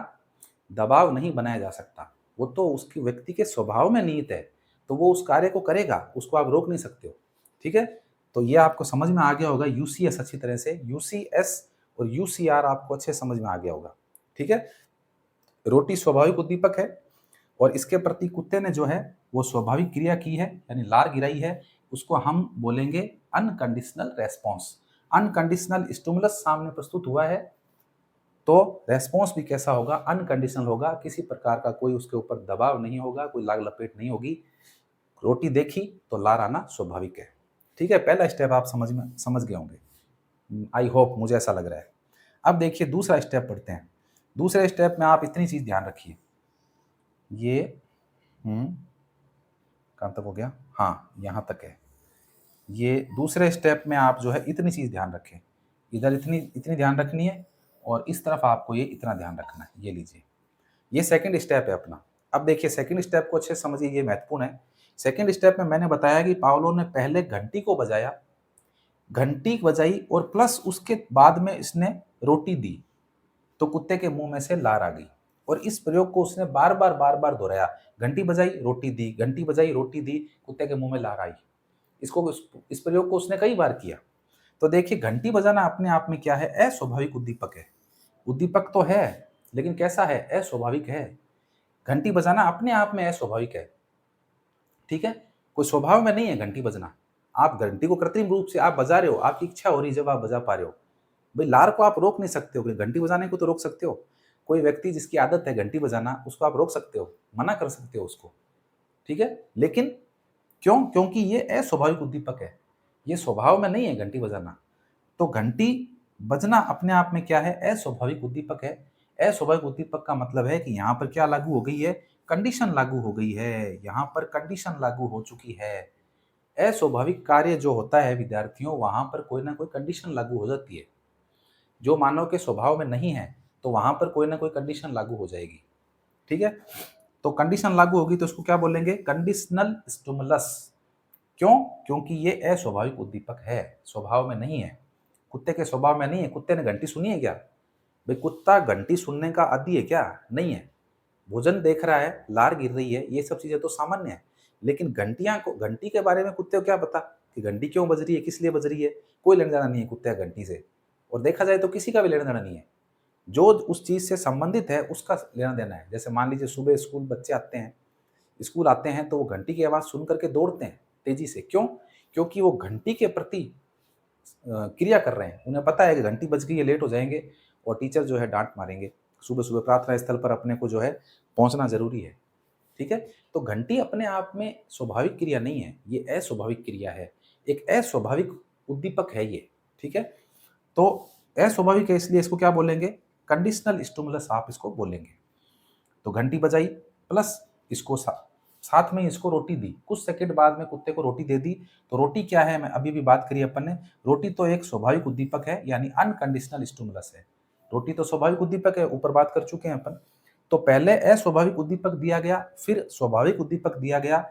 दबाव नहीं बनाया जा सकता। वो तो उसकी व्यक्ति के स्वभाव में निहित है, तो वो उस कार्य को करेगा, उसको आप रोक नहीं सकते हो। ठीक है? तो ये आपको समझ में आ गया होगा यूसीएस अच्छी तरह से, यूसीएस और यूसीआर आपको अच्छे समझ में आ गया होगा। ठीक है? रोटी स्वाभाविक उद्दीपक है और इसके प्रति कुत्ते ने जो है वो स्वाभाविक क्रिया की है, यानी लार गिराई है, उसको हम बोलेंगे अनकंडीशनल रेस्पॉन्स। अनकंडीशनल स्टिमुलस सामने प्रस्तुत हुआ है, तो रेस्पॉन्स भी कैसा होगा, अनकंडीशनल होगा, किसी प्रकार का कोई उसके ऊपर दबाव नहीं होगा, कोई लाग लपेट नहीं होगी। रोटी देखी तो लार आना स्वाभाविक है। ठीक है, पहला स्टेप आप समझ गए होंगे। आई होप, मुझे ऐसा लग रहा है। अब देखिए दूसरा स्टेप पढ़ते हैं। दूसरे स्टेप में आप इतनी चीज़ ध्यान रखिए, ये कहाँ तक हो गया? हाँ, यहाँ तक है। ये दूसरे स्टेप में आप जो है इतनी चीज़ ध्यान रखें, इधर इतनी इतनी ध्यान रखनी है और इस तरफ आपको ये इतना ध्यान रखना है। ये लीजिए, ये सेकंड स्टेप है अपना। अब देखिए सेकंड स्टेप को अच्छे से समझिए, ये महत्वपूर्ण है। सेकंड स्टेप में मैंने बताया कि पावलो ने पहले घंटी को बजाया, घंटी बजाई और प्लस उसके बाद में इसने रोटी दी, तो कुत्ते के मुंह में से लार आ गई। और इस प्रयोग को उसने बार बार दोहराया, घंटी बजाई रोटी दी, घंटी बजाई रोटी दी, कुत्ते के मुंह में लार आई। इस प्रयोग को उसने कई बार किया। तो देखिए घंटी बजाना अपने आप में क्या है? अस्वाभाविक उद्दीपक है। उद्दीपक तो है, लेकिन कैसा है? अस्वाभाविक है। घंटी बजाना अपने आप में अस्वाभाविक है, ठीक है? कोई स्वभाव में नहीं है घंटी बजना। आप घंटी को कृत्रिम रूप से आप बजा रहे हो, आपकी इच्छा हो रही है जब आप बजा पा रहे हो। भाई लार को आप रोक नहीं सकते हो, घंटी बजाने को तो रोक सकते हो। कोई व्यक्ति जिसकी आदत है घंटी बजाना, उसको आप रोक सकते हो, मना कर सकते हो उसको, ठीक है? लेकिन क्यों? क्योंकि ये अस्वाभाविक उद्दीपक है, ये स्वभाव में नहीं है घंटी बजाना। तो घंटी बजना अपने आप में क्या है? अस्वाभाविक उद्दीपक है। अस्वाभाविक उद्दीपक का मतलब है कि यहाँ पर क्या लागू हो गई है? कंडीशन लागू हो गई है, यहाँ पर कंडीशन लागू हो चुकी है। अस्वाभाविक कार्य जो होता है विद्यार्थियों, वहां पर कोई ना कोई कंडीशन लागू हो जाती है। जो मानव के स्वभाव में नहीं है, तो वहां पर कोई ना कोई कंडीशन लागू हो जाएगी, ठीक है? तो कंडीशन लागू होगी तो उसको क्या बोलेंगे? Conditional stimulus. क्यों? क्योंकि ये अस्वाभाविक उद्दीपक है, स्वभाव में नहीं है। कुत्ते के स्वभाव में नहीं है। कुत्ते ने घंटी सुनी है क्या? भाई कुत्ता घंटी सुनने का आदी है क्या? नहीं है। भोजन देख रहा है, लार गिर रही है, ये सब चीजें तो सामान्य है। लेकिन घंटी के बारे में कुत्ते को क्या पता कि घंटी क्यों बज रही है, किस लिए बज रही है? कोई लेना देना नहीं है कुत्ते का घंटी से। और देखा जाए तो किसी का भी लेना देना नहीं है। जो उस चीज से संबंधित है उसका लेना देना है। जैसे मान लीजिए सुबह स्कूल बच्चे आते हैं, स्कूल आते हैं तो वो घंटी की आवाज सुन करके दौड़ते हैं तेजी से। क्यों? क्योंकि वो घंटी के प्रति क्रिया कर रहे हैं। उन्हें पता है कि घंटी बज गई है, लेट हो जाएंगे और टीचर जो है डांट मारेंगे। सुबह सुबह प्रार्थना स्थल पर अपने को जो है पहुंचना जरूरी है, ठीक है? तो घंटी अपने आप में स्वाभाविक क्रिया नहीं है, ये अस्वाभाविक क्रिया है, एक अस्वाभाविक उद्दीपक है ये, ठीक है? तो अस्वाभाविक है, इसलिए इसको क्या बोलेंगे? कंडीशनल स्टिमुलस आप इसको बोलेंगे। तो घंटी बजाई प्लस इसको साथ में इसको रोटी दी, कुछ सेकंड बाद में कुत्ते को रोटी दे दी। तो रोटी क्या है? मैं अभी भी बात करी अपन ने, रोटी तो एक स्वाभाविक उद्दीपक है, यानी अनकंडीशनल स्टिमुलस है। रोटी तो स्वाभाविक उद्दीपक है, ऊपर बात कर चुके हैं अपन। तो पहले अस्वाभाविक उद्दीपक दिया गया, फिर स्वाभाविक उद्दीपक दिया गया,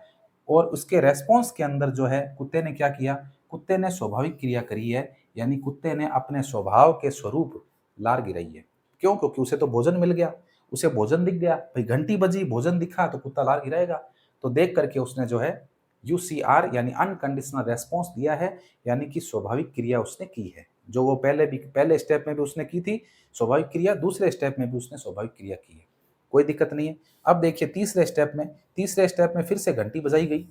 और उसके रेस्पॉन्स के अंदर जो है कुत्ते ने क्या किया? कुत्ते ने स्वाभाविक क्रिया करी है, यानी कुत्ते ने अपने स्वभाव के स्वरूप लार गिराई है। क्यों? क्योंकि उसे तो भोजन मिल गया, उसे भोजन दिख गया। भाई घंटी बजी, भोजन दिखा तो कुत्ता लार गिराएगा। तो देख करके उसने जो है यूसीआर यानी अनकंडीशनल रेस्पॉन्स दिया है, यानी कि स्वाभाविक क्रिया उसने की है। जो वो पहले स्टेप में भी उसने की थी स्वाभाविक क्रिया, दूसरे स्टेप में भी उसने स्वाभाविक क्रिया की है, कोई दिक्कत नहीं है। अब देखिए तीसरे स्टेप में फिर से घंटी बजाई गई,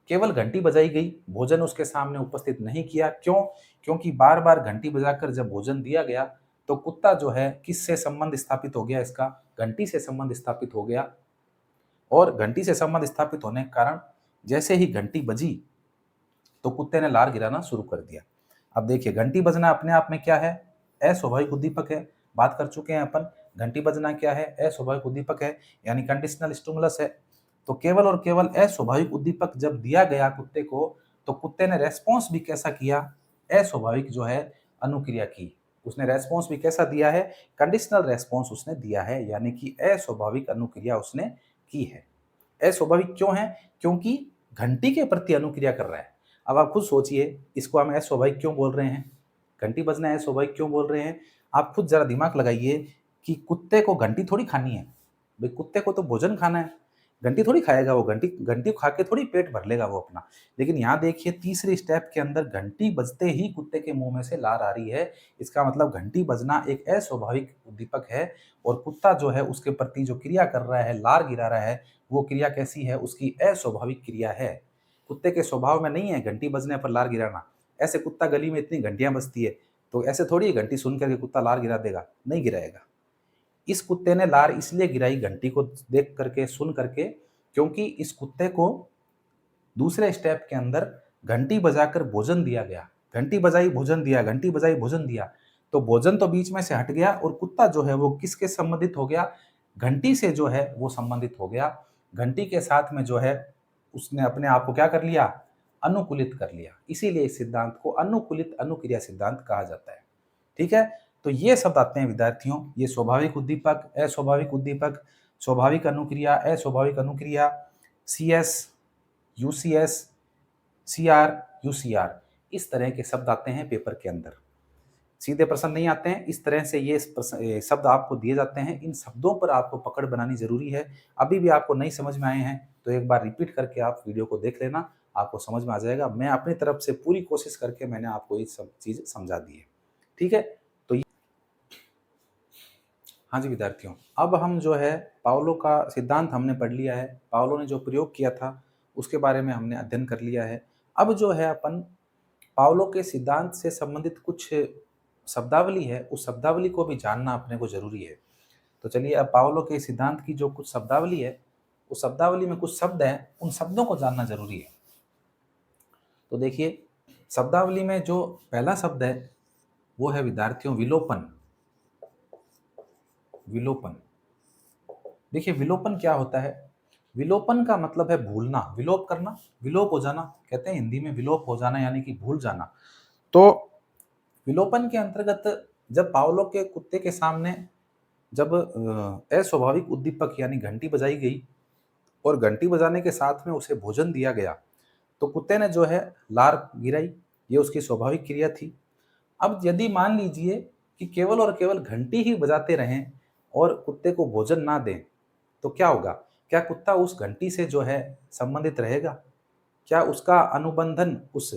केवल घंटी बजाई गई, भोजन उसके सामने उपस्थित नहीं किया। क्यों? क्योंकि बार बार घंटी बजाकर जब भोजन दिया गया तो कुत्ता जो है किससे संबंध स्थापित हो गया? इसका घंटी से संबंध स्थापित हो गया। और घंटी से संबंध स्थापित होने के कारण जैसे ही घंटी बजी तो कुत्ते ने लार गिराना शुरू कर दिया। अब देखिए घंटी बजना अपने आप में क्या है? अस्वाभाविक उद्दीपक है, बात कर चुके हैं अपन। घंटी बजना क्या है? अस्वाभाविक उद्दीपक है, यानी कंडीशनल स्टिमुलस है। तो केवल और केवल अस्वाभाविक उद्दीपक जब दिया गया कुत्ते को, तो कुत्ते ने रेस्पॉन्स भी कैसा किया? अस्वाभाविक जो है अनुक्रिया की। उसने रेस्पॉन्स भी कैसा दिया है? कंडीशनल रेस्पॉन्स उसने दिया है, यानी कि अस्वाभाविक अनुक्रिया उसने की है। अस्वाभाविक क्यों है? क्योंकि घंटी के प्रति अनुक्रिया कर रहा है। अब आप खुद सोचिए, इसको हम अस्वाभाविक क्यों बोल रहे हैं? घंटी बजना अस्वाभाविक क्यों बोल रहे हैं? आप खुद जरा दिमाग लगाइए कि कुत्ते को घंटी थोड़ी खानी है। भाई कुत्ते को तो भोजन खाना है, घंटी थोड़ी खाएगा वो, घंटी घंटी खा के थोड़ी पेट भर लेगा वो अपना। लेकिन यहाँ देखिए तीसरे स्टेप के अंदर घंटी बजते ही कुत्ते के मुंह में से लार आ रही है। इसका मतलब घंटी बजना एक अस्वाभाविक उद्दीपक है, और कुत्ता जो है उसके प्रति जो क्रिया कर रहा है, लार गिरा रहा है, वो क्रिया कैसी है? उसकी अस्वाभाविक क्रिया है। कुत्ते के स्वभाव में नहीं है घंटी बजने पर लार गिराना। ऐसे कुत्ता गली में इतनी घंटियां बजती है, तो ऐसे थोड़ी घंटी सुन करके कुत्ता लार गिरा देगा? नहीं गिराएगा। इस कुत्ते ने लार इसलिए गिराई घंटी को देख करके, सुन करके, क्योंकि इस कुत्ते को दूसरे स्टेप के अंदर घंटी बजाकर भोजन दिया गया। घंटी बजाई भोजन दिया, घंटी बजाई भोजन दिया, तो भोजन तो बीच में से हट गया और कुत्ता जो है वो किसके संबंधित हो गया, घंटी से जो है वो संबंधित हो गया। घंटी के साथ में जो है उसने अपने आप को क्या कर लिया, अनुकूलित कर लिया। इसीलिए इस सिद्धांत को अनुकूलित अनुक्रिया सिद्धांत कहा जाता है। ठीक है, तो ये शब्द आते हैं विद्यार्थियों, ये स्वाभाविक उद्दीपक, अस्वाभाविक उद्दीपक, स्वाभाविक अनुक्रिया, अस्वाभाविक अनुक्रिया, CS, UCS, CR, UCR, इस तरह के शब्द आते हैं पेपर के अंदर। सीधे प्रश्न नहीं आते हैं, इस तरह से ये शब्द आपको दिए जाते हैं। इन शब्दों पर आपको पकड़ बनानी जरूरी है। अभी भी आपको नहीं समझ में आए हैं तो एक बार रिपीट करके आप वीडियो को देख लेना, आपको समझ में आ जाएगा। मैं अपनी तरफ से पूरी कोशिश करके मैंने आपको ये सब चीज़ समझा दी है। ठीक है, तो हाँ जी विद्यार्थियों, अब हम जो है पावलो का सिद्धांत हमने पढ़ लिया है। पावलो ने जो प्रयोग किया था उसके बारे में हमने अध्ययन कर लिया है। अब जो है अपन पावलो के सिद्धांत से संबंधित कुछ शब्दावली है, उस शब्दावली को भी जानना अपने को जरूरी है। तो चलिए अब पावलो के सिद्धांत की जो कुछ शब्दावली है, उस शब्दावली में कुछ शब्द हैं, उन शब्दों को जानना जरूरी है। तो देखिए, शब्दावली में जो पहला शब्द है वो है विद्यार्थियों विलोपन। विलोपन, देखिए विलोपन क्या होता है। विलोपन का मतलब है भूलना, विलोप करना, विलोप हो जाना, कहते हैं हिंदी में विलोप हो जाना यानी कि भूल जाना। तो विलोपन के अंतर्गत जब पावलो के कुत्ते के सामने जब अस्वाभाविक उद्दीपक यानी घंटी बजाई गई और घंटी बजाने के साथ में उसे भोजन दिया गया, तो कुत्ते ने जो है लार गिराई, ये उसकी स्वाभाविक क्रिया थी। अब यदि मान लीजिए कि केवल और केवल घंटी ही बजाते रहें और कुत्ते को भोजन ना दें, तो क्या होगा? क्या कुत्ता उस घंटी से जो है संबंधित रहेगा? क्या उसका अनुबंधन उस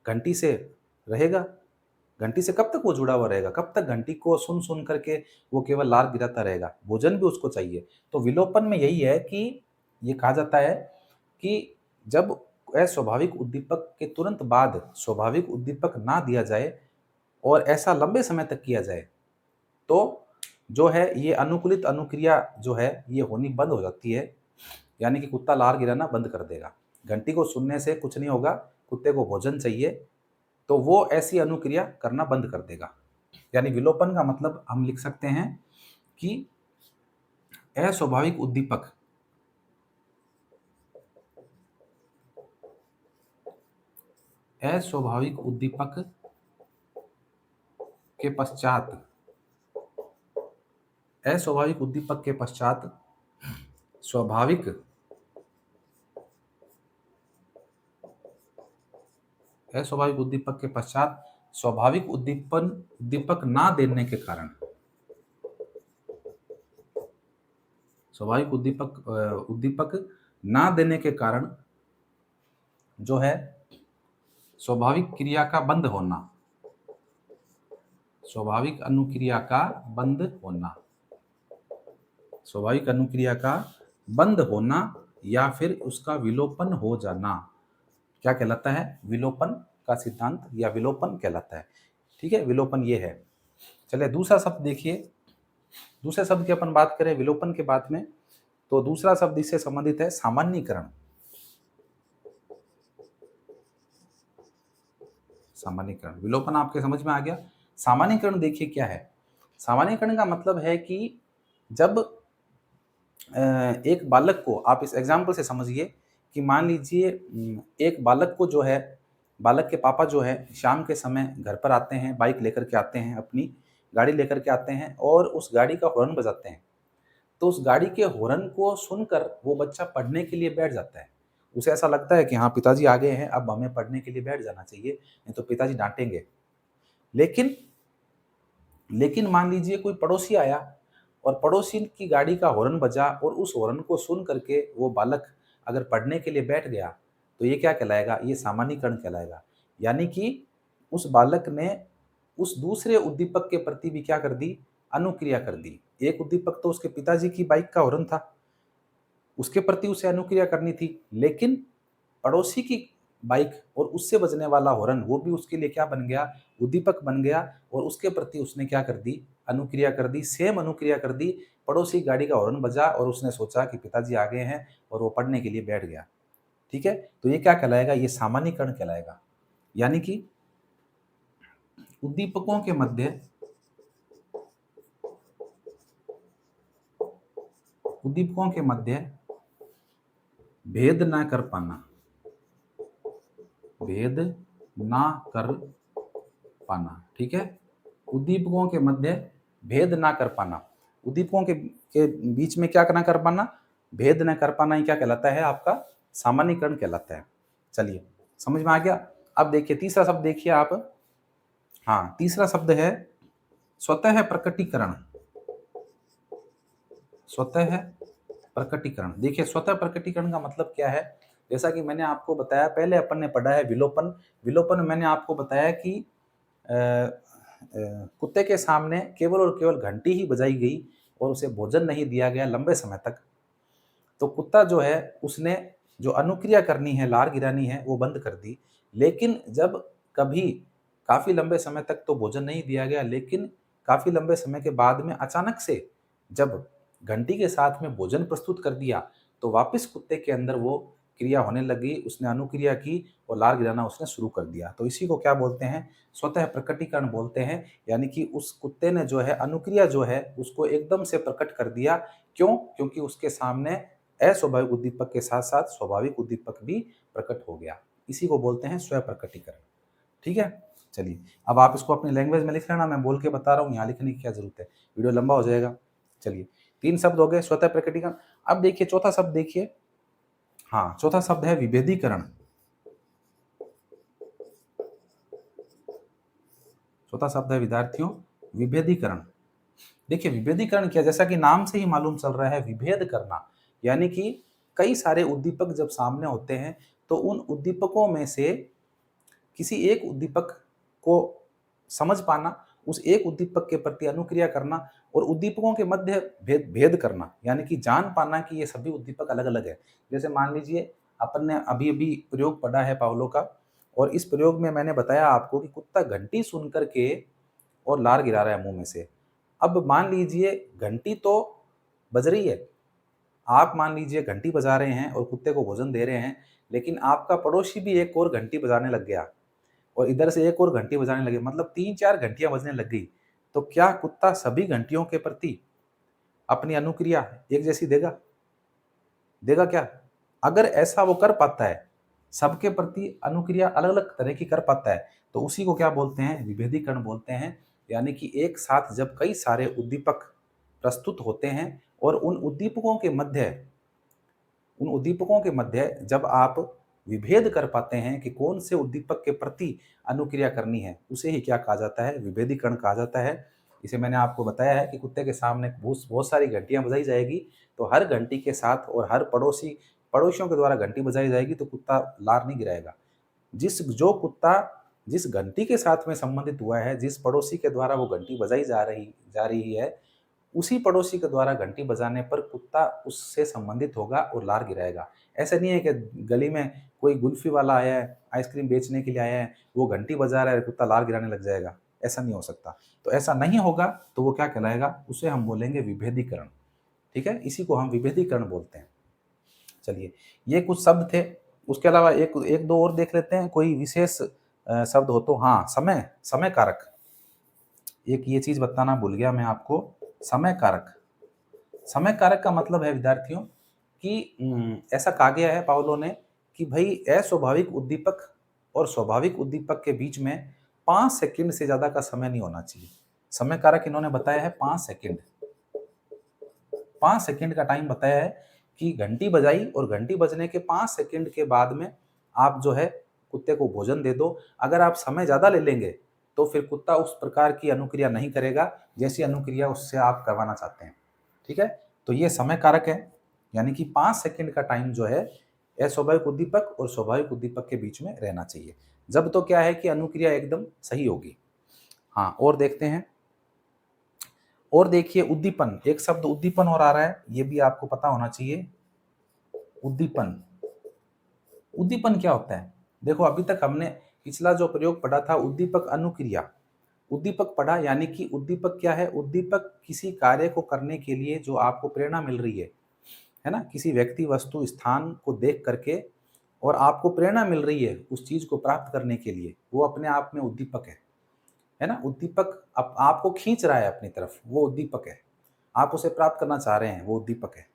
घंटी से रहेगा? घंटी से कब तक वो जुड़ा हुआ रहेगा? कब तक घंटी को सुन करके वो केवल लार गिराता रहेगा? भोजन भी उसको चाहिए। तो विलोपन में यही है कि ये कहा जाता है कि जब अस्वाभाविक उद्दीपक के तुरंत बाद स्वाभाविक उद्दीपक ना दिया जाए और ऐसा लंबे समय तक किया जाए, तो जो है ये अनुकूलित अनुक्रिया जो है ये होनी बंद हो जाती है, यानी कि कुत्ता लार गिराना बंद कर देगा। घंटी को सुनने से कुछ नहीं होगा, कुत्ते को भोजन चाहिए, तो वो ऐसी अनुक्रिया करना बंद कर देगा। यानी विलोपन का मतलब हम लिख सकते हैं कि अस्वाभाविक उद्दीपक अस्वाभाविक उद्दीपक के पश्चात अस्वाभाविक उद्दीपक के पश्चात स्वाभाविक अस्वाभाविक उद्दीपक के पश्चात स्वाभाविक उद्दीपक ना देने के कारण स्वाभाविक उद्दीपक ना देने के कारण जो है स्वाभाविक क्रिया का बंद होना, स्वाभाविक अनुक्रिया का बंद होना, स्वाभाविक अनुक्रिया का बंद होना या फिर उसका विलोपन हो जाना क्या कहलाता है? विलोपन का सिद्धांत या विलोपन कहलाता है। ठीक है, विलोपन ये है। चलिए दूसरा शब्द देखिए, दूसरे शब्द की अपन बात करें विलोपन के बाद में, तो दूसरा शब्द इससे संबंधित है सामान्यीकरण। सामान्यीकरण, विलोपन आपके समझ में आ गया। सामान्यीकरण देखिए क्या है। सामान्यीकरण का मतलब है कि जब एक बालक को, आप इस एग्जाम्पल से समझिए कि मान लीजिए एक बालक को जो है, बालक के पापा जो है शाम के समय घर पर आते हैं, बाइक लेकर के आते हैं, अपनी गाड़ी लेकर के आते हैं और उस गाड़ी का हॉर्न बजाते हैं। तो उस गाड़ी के हॉर्न को सुनकर वो बच्चा पढ़ने के लिए बैठ जाता है। उसे ऐसा लगता है कि हाँ पिताजी आ गए हैं, अब हमें पढ़ने के लिए बैठ जाना चाहिए, नहीं तो पिताजी डांटेंगे। लेकिन लेकिन मान लीजिए कोई पड़ोसी आया और पड़ोसी की गाड़ी का हॉर्न बजा और उस हॉर्न को सुन करके वो बालक अगर पढ़ने के लिए बैठ गया, तो ये क्या कहलाएगा? ये सामान्यीकरण कहलाएगा। यानी कि उस बालक ने उस दूसरे उद्दीपक के प्रति भी क्या कर दी? अनुक्रिया कर दी। एक उद्दीपक तो उसके पिताजी की बाइक का हॉर्न था, उसके प्रति उसे अनुक्रिया करनी थी, लेकिन पड़ोसी की बाइक और उससे बजने वाला हॉर्न वो भी उसके लिए क्या बन गया? उद्दीपक बन गया और उसके प्रति उसने क्या कर दी? अनुक्रिया कर दी, सेम अनुक्रिया कर दी। पड़ोसी गाड़ी का हॉर्न बजा और उसने सोचा कि पिताजी आ गए हैं और वो पढ़ने के लिए बैठ गया। ठीक है, तो ये क्या कहलाएगा? ये सामान्यीकरण कहलाएगा। यानी कि उद्दीपकों के मध्य भेद ना कर पाना, भेद ना कर पाना, ठीक है। उद्दीपकों के मध्य भेद ना कर पाना, उद्दीपकों के बीच में क्या ना कर पाना, भेद ना कर पाना, ही क्या कहलाता है, आपका सामान्यीकरण कहलाता है। चलिए समझ में आ गया। अब देखिए तीसरा शब्द देखिए आप, हाँ तीसरा शब्द है स्वतः प्रकटीकरण। स्वतः प्रकटीकरण, देखिए स्वतः प्रकटीकरण का मतलब क्या है, जैसा कि मैंने आपको बताया, पहले अपन ने पढ़ा है विलोपन। विलोपन में मैंने आपको बताया कि कुत्ते के सामने केवल और केवल घंटी ही बजाई गई और उसे भोजन नहीं दिया गया लंबे समय तक, तो कुत्ता जो है उसने जो अनुक्रिया करनी है, लार गिरानी है, वो बंद कर दी। लेकिन जब कभी काफी लंबे समय तक तो भोजन नहीं दिया गया, लेकिन काफी लंबे समय के बाद में अचानक से जब घंटी के साथ में भोजन प्रस्तुत कर दिया, तो वापस कुत्ते के अंदर वो क्रिया होने लगी, उसने अनुक्रिया की और लार गिराना उसने शुरू कर दिया। तो इसी को क्या बोलते हैं, स्वतः प्रकटीकरण बोलते हैं। यानी कि उस कुत्ते ने जो है अनुक्रिया जो है उसको एकदम से प्रकट कर दिया। क्यों? क्योंकि उसके सामने अस्वाभाविक उद्दीपक के साथ साथ स्वाभाविक उद्दीपक भी प्रकट हो गया। इसी को बोलते हैं स्व प्रकटीकरण, ठीक है। चलिए अब आप इसको अपनी लैंग्वेज में लिख लेना, मैं बोल के बता रहा हूँ, यहाँ लिखने की क्या जरूरत है, वीडियो लंबा हो जाएगा। चलिए 3 शब्द हो गए स्वतः प्रकटीकरण। अब देखिए चौथा शब्द देखिए, हाँ चौथा शब्द है विभेदीकरण। चौथा शब्द है विद्यार्थियों विभेदीकरण। देखिए विभेदीकरण क्या, जैसा कि नाम से ही मालूम चल रहा है, विभेद करना, यानी कि कई सारे उद्दीपक जब सामने होते हैं तो उन उद्दीपकों में से किसी एक उद्दीपक को समझ पाना, उस एक उद्दीपक के प्रति अनुक्रिया करना और उद्दीपकों के मध्य भेद भेद करना, यानी कि जान पाना कि ये सभी उद्दीपक अलग अलग है। जैसे मान लीजिए अपन ने अभी अभी प्रयोग पढ़ा है पावलो का, और इस प्रयोग में मैंने बताया आपको कि कुत्ता घंटी सुन करके और लार गिरा रहा है मुंह में से। अब मान लीजिए घंटी तो बज रही है, आप मान लीजिए घंटी बजा रहे हैं और कुत्ते को भोजन दे रहे हैं, लेकिन आपका पड़ोसी भी एक और घंटी बजाने लग गया और इधर से एक और घंटी बजाने लगे, मतलब 3-4 घंटियां बजने लग गई। तो क्या कुत्ता सभी घंटियों के प्रति अपनी अनुक्रिया एक जैसी देगा? देगा क्या? अगर ऐसा वो कर पाता है, सबके प्रति अनुक्रिया अलग अलग तरह की कर पाता है, तो उसी को क्या बोलते हैं, विभेदीकरण बोलते हैं। यानी कि एक साथ जब कई सारे उद्दीपक प्रस्तुत होते हैं और उन उद्दीपकों के मध्य जब आप विभेद कर पाते हैं कि कौन से उद्दीपक के प्रति अनुक्रिया करनी है, उसे ही क्या कहा जाता है, विभेदीकरण कहा जाता है। इसे मैंने आपको बताया है कि कुत्ते के सामने बहुत सारी घंटियां बजाई जाएगी, तो हर घंटी के साथ और हर पड़ोसियों के द्वारा घंटी बजाई जाएगी, तो कुत्ता लार नहीं गिराएगा। जो कुत्ता जिस घंटी के साथ में संबंधित हुआ है, जिस पड़ोसी के द्वारा वो घंटी बजाई जा रही है, उसी पड़ोसी के द्वारा घंटी बजाने पर कुत्ता उससे संबंधित होगा और लार गिराएगा। ऐसा नहीं है कि गली में कोई कुल्फी वाला आया है, आइसक्रीम बेचने के लिए आया है, वो घंटी बजा रहा है, कुत्ता लार गिराने लग जाएगा, ऐसा नहीं हो सकता। तो ऐसा नहीं होगा तो वो क्या कहलाएगा, उसे हम बोलेंगे विभेदीकरण, ठीक है। इसी को हम विभेदीकरण बोलते हैं। चलिए ये कुछ शब्द थे, उसके अलावा एक एक दो और देख लेते हैं, कोई विशेष शब्द हो तो। हाँ समय कारक, एक ये चीज बताना भूल गया मैं आपको, समय कारक। समय कारक का मतलब है विद्यार्थियों कि ऐसा कहा गया है पावलो ने कि भाई अस्वाभाविक उद्दीपक और स्वाभाविक उद्दीपक के बीच में 5 सेकंड से ज्यादा का समय नहीं होना चाहिए। समय कारक इन्होंने बताया है 5 सेकंड। 5 सेकंड का टाइम बताया है कि घंटी बजाई और घंटी बजने के 5 सेकंड के बाद में आप जो है कुत्ते को भोजन दे दो। अगर आप समय ज्यादा ले लेंगे तो फिर कुत्ता उस प्रकार की अनुक्रिया नहीं करेगा जैसी अनुक्रिया उससे आप करवाना चाहते हैं, ठीक है। तो ये समय कारक है, यानी कि 5 सेकंड का टाइम जो है अस्वाभाविक उद्दीपक और स्वाभाविक उद्दीपक के बीच में रहना चाहिए। जब तो क्या है कि अनुक्रिया एकदम सही होगी। हाँ और देखते हैं, और देखिए उद्दीपन, एक शब्द उद्दीपन और आ रहा है, ये भी आपको पता होना चाहिए। उद्दीपन, उद्दीपन क्या होता है? देखो अभी तक हमने पिछला जो प्रयोग पढ़ा था उद्दीपक अनुक्रिया, उद्दीपक पढ़ा, यानी कि उद्दीपक क्या है, उद्दीपक किसी कार्य को करने के लिए जो आपको प्रेरणा मिल रही है ना, किसी व्यक्ति वस्तु स्थान को देख करके और आपको प्रेरणा मिल रही है उस चीज को प्राप्त करने के लिए, वो अपने आप में उद्दीपक है है ना। उद्दीपक आपको खींच रहा है अपनी तरफ, वो उद्दीपक है। आप उसे प्राप्त करना चाह रहे हैं, वो उद्दीपक है।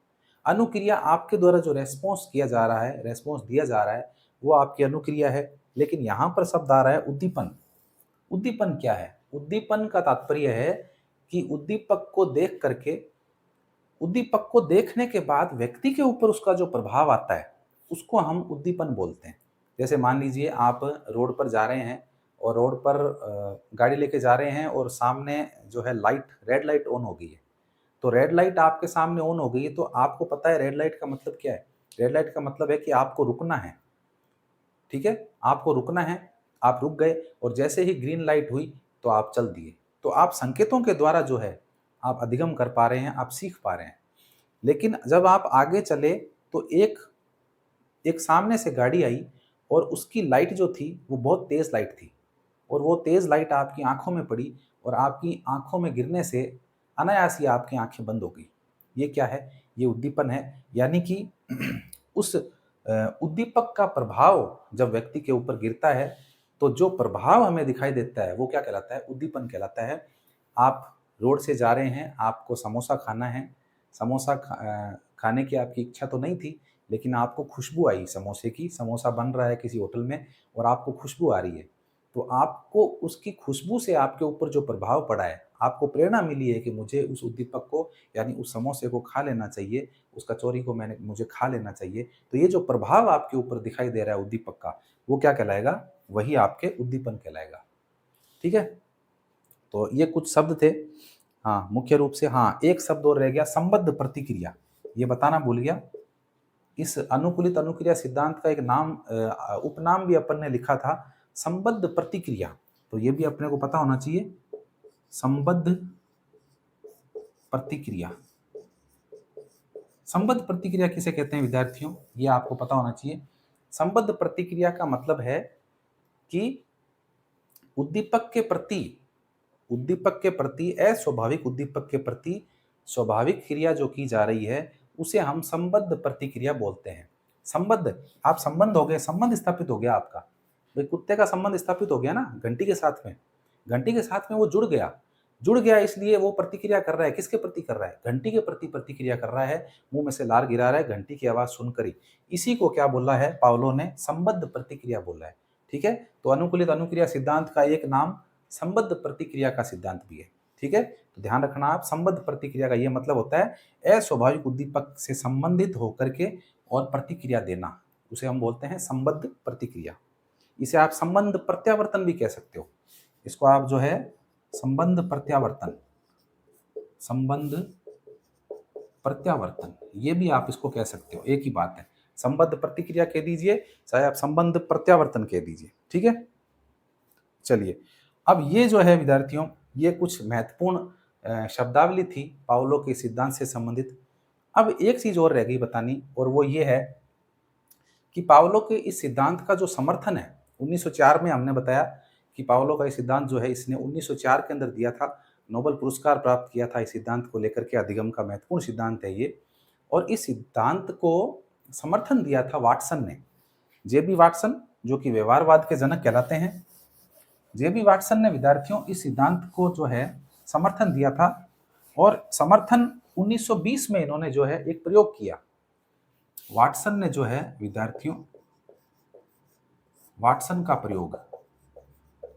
अनुक्रिया आपके द्वारा जो रेस्पॉन्स किया जा रहा है, रेस्पॉन्स दिया जा रहा है, वो आपकी अनुक्रिया है। लेकिन यहाँ पर शब्द आ रहा है उद्दीपन। उद्दीपन क्या है? उद्दीपन का तात्पर्य है कि उद्दीपक को देखने के बाद व्यक्ति के ऊपर उसका जो प्रभाव आता है, उसको हम उद्दीपन बोलते हैं। जैसे मान लीजिए आप रोड पर जा रहे हैं और रोड पर गाड़ी लेके जा रहे हैं और सामने जो है रेड लाइट ऑन हो गई है। तो रेड लाइट आपके सामने ऑन हो गई है, तो आपको पता है रेड लाइट का मतलब क्या है? रेड लाइट का मतलब है कि आपको रुकना है, ठीक है? आपको रुकना है, आप रुक गए और जैसे ही ग्रीन लाइट हुई तो आप चल दिए। तो आप संकेतों के द्वारा जो है आप अधिगम कर पा रहे हैं, आप सीख पा रहे हैं। लेकिन जब आप आगे चले तो एक एक सामने से गाड़ी आई और उसकी लाइट जो थी वो बहुत तेज़ लाइट थी और वो तेज़ लाइट आपकी आँखों में पड़ी और आपकी आँखों में गिरने से अनायास ही आपकी आँखें बंद हो गई। ये क्या है? ये उद्दीपन है। यानी कि उस उद्दीपक का प्रभाव जब व्यक्ति के ऊपर गिरता है, तो जो प्रभाव हमें दिखाई देता है वो क्या कहलाता है? उद्दीपन कहलाता है। आप रोड से जा रहे हैं, आपको समोसा खाना है, खाने की आपकी इच्छा तो नहीं थी, लेकिन आपको खुशबू आई समोसे की, समोसा बन रहा है किसी होटल में और आपको खुशबू आ रही है। तो आपको उसकी खुशबू से आपके ऊपर जो प्रभाव पड़ा है, आपको प्रेरणा मिली है कि मुझे उस उद्दीपक को यानी उस समोसे को खा लेना चाहिए, उस कचौरी को मुझे खा लेना चाहिए। तो ये जो प्रभाव आपके ऊपर दिखाई दे रहा है उद्दीपक का, वो क्या कहलाएगा? वही आपके उद्दीपन कहलाएगा। ठीक है? तो ये कुछ शब्द थे। हाँ, मुख्य रूप से हाँ, एक शब्द और रह गया, संबद्ध प्रतिक्रिया। ये बताना भूल गया। इस अनुकूलित अनुक्रिया सिद्धांत का एक उपनाम भी अपन ने लिखा था, संबद्ध प्रतिक्रिया। तो ये भी अपने को पता होना चाहिए, संबद्ध प्रतिक्रिया। संबद्ध प्रतिक्रिया किसे कहते हैं विद्यार्थियों? ये आपको पता होना चाहिए। संबद्ध प्रतिक्रिया का मतलब है कि उद्दीपक के प्रति अस्वाभाविक उद्दीपक के प्रति स्वाभाविक क्रिया जो की जा रही है, उसे हम संबद्ध प्रतिक्रिया बोलते हैं। संबद्ध, आप संबंध हो गए, संबंध स्थापित हो गया आपका। भाई कुत्ते का संबंध स्थापित हो गया ना घंटी के साथ में। घंटी के साथ में वो जुड़ गया इसलिए वो प्रतिक्रिया कर रहा है। किसके प्रति कर रहा है? घंटी के प्रति प्रतिक्रिया कर रहा है। मुंह में से लार गिरा रहा है घंटी की आवाज सुनकर ही। इसी को क्या बोला है पावलो ने? संबद्ध प्रतिक्रिया बोला है। ठीक है? तो अनुकूलित अनुक्रिया सिद्धांत का एक नाम संबद्ध प्रतिक्रिया का सिद्धांत भी है। ठीक है? तो ध्यान रखना आप, संबद्ध प्रतिक्रिया का ये मतलब होता है अस्वाभाविक उद्दीपक से संबंधित होकर के और प्रतिक्रिया देना, उसे हम बोलते हैं संबद्ध प्रतिक्रिया। इसे आप संबंध प्रत्यावर्तन भी कह सकते हो। इसको आप जो है संबंध प्रत्यावर्तन ये भी आप इसको कह सकते हो, एक ही बात है। संबद्ध प्रतिक्रिया कह दीजिए, चाहे आप संबंध प्रत्यावर्तन कह दीजिए। ठीक है? चलिए, अब ये जो है विद्यार्थियों, ये कुछ महत्वपूर्ण शब्दावली थी पावलो के सिद्धांत से संबंधित। अब एक चीज और रह गई बतानी, और वो ये है कि पावलो के इस सिद्धांत का जो समर्थन है 1904 में हमने बताया कि पावलो का ये सिद्धांत जो है इसने 1904 के अंदर दिया था, नोबेल पुरस्कार प्राप्त किया था इस सिद्धांत को लेकर के। अधिगम का महत्वपूर्ण सिद्धांत है ये। और इस सिद्धांत को समर्थन दिया था वाटसन ने, जेबी वाटसन, जो कि व्यवहारवाद के जनक कहलाते हैं। जेबी वाटसन ने विद्यार्थियों इस सिद्धांत को जो है समर्थन दिया था, और समर्थन 1920 में इन्होंने जो है एक प्रयोग किया। वाटसन ने जो है विद्यार्थियों, वाटसन का प्रयोग,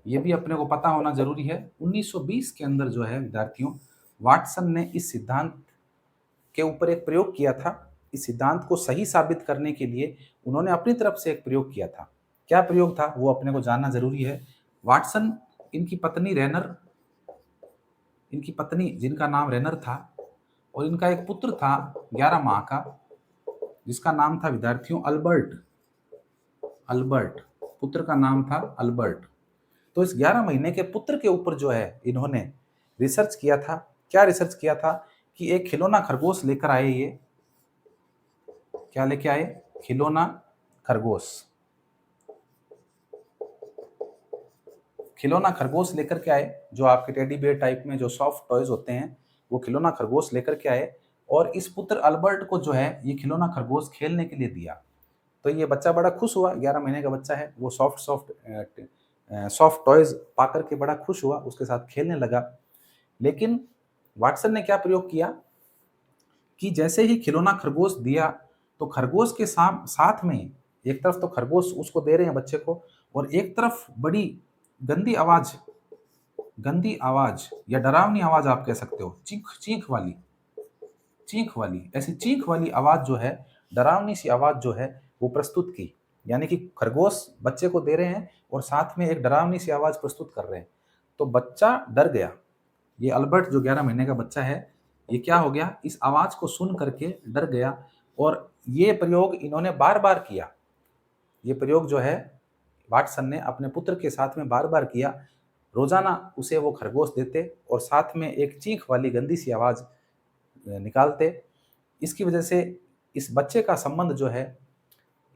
ये भी अपने को पता होना जरूरी है। 1920 के अंदर जो है विद्यार्थियों, वाटसन ने इस सिद्धांत के ऊपर एक प्रयोग किया था। इस सिद्धांत को सही साबित करने के लिए उन्होंने अपनी तरफ से एक प्रयोग किया था। क्या प्रयोग था वो अपने को जानना जरूरी है। वाटसन, इनकी पत्नी जिनका नाम रेनर था, और इनका एक पुत्र था 11 माह का, जिसका नाम था विद्यार्थियों अल्बर्ट। पुत्र का नाम था अल्बर्ट। तो इस 11 महीने के पुत्र के ऊपर जो है इन्होंने रिसर्च किया था। क्या रिसर्च किया था? कि एक खिलौना खरगोश लेकर आए। ये क्या लेके आए? खिलौना खरगोश लेकर के आए, जो आपके टेडी बेयर टाइप में जो सॉफ्ट टॉयज होते हैं, वो खिलौना खरगोश लेकर के आए। और इस पुत्र अल्बर्ट को जो है ये खिलौना खरगोश खेलने के लिए दिया। तो ये बच्चा बड़ा खुश हुआ, 11 महीने का बच्चा है, वो सॉफ्ट सॉफ्ट टॉयज़ पा कर के बड़ा खुश हुआ, उसके साथ खेलने लगा। लेकिन वाटसन ने क्या प्रयोग किया कि जैसे ही खिलौना खरगोश दिया, तो खरगोश के साथ में एक तरफ तो खरगोश उसको दे रहे हैं बच्चे को, और एक तरफ बड़ी गंदी आवाज़, गंदी आवाज़ या डरावनी आवाज़ आप कह सकते हो, चीख वाली, ऐसी चीख वाली आवाज़ जो है, डरावनी सी आवाज़ जो है, वो प्रस्तुत की। यानी कि खरगोश बच्चे को दे रहे हैं और साथ में एक डरावनी सी आवाज़ प्रस्तुत कर रहे हैं। तो बच्चा डर गया। ये अल्बर्ट जो 11 महीने का बच्चा है, ये क्या हो गया, इस आवाज़ को सुन करके डर गया, और ये प्रयोग इन्होंने बार-बार किया। ये प्रयोग जो है वाटसन ने अपने पुत्र के साथ में बार-बार किया। रोज़ाना उसे वो खरगोश देते और साथ में एक चीख वाली गंदी सी आवाज़ निकालते। इसकी वजह से इस बच्चे का संबंध जो है,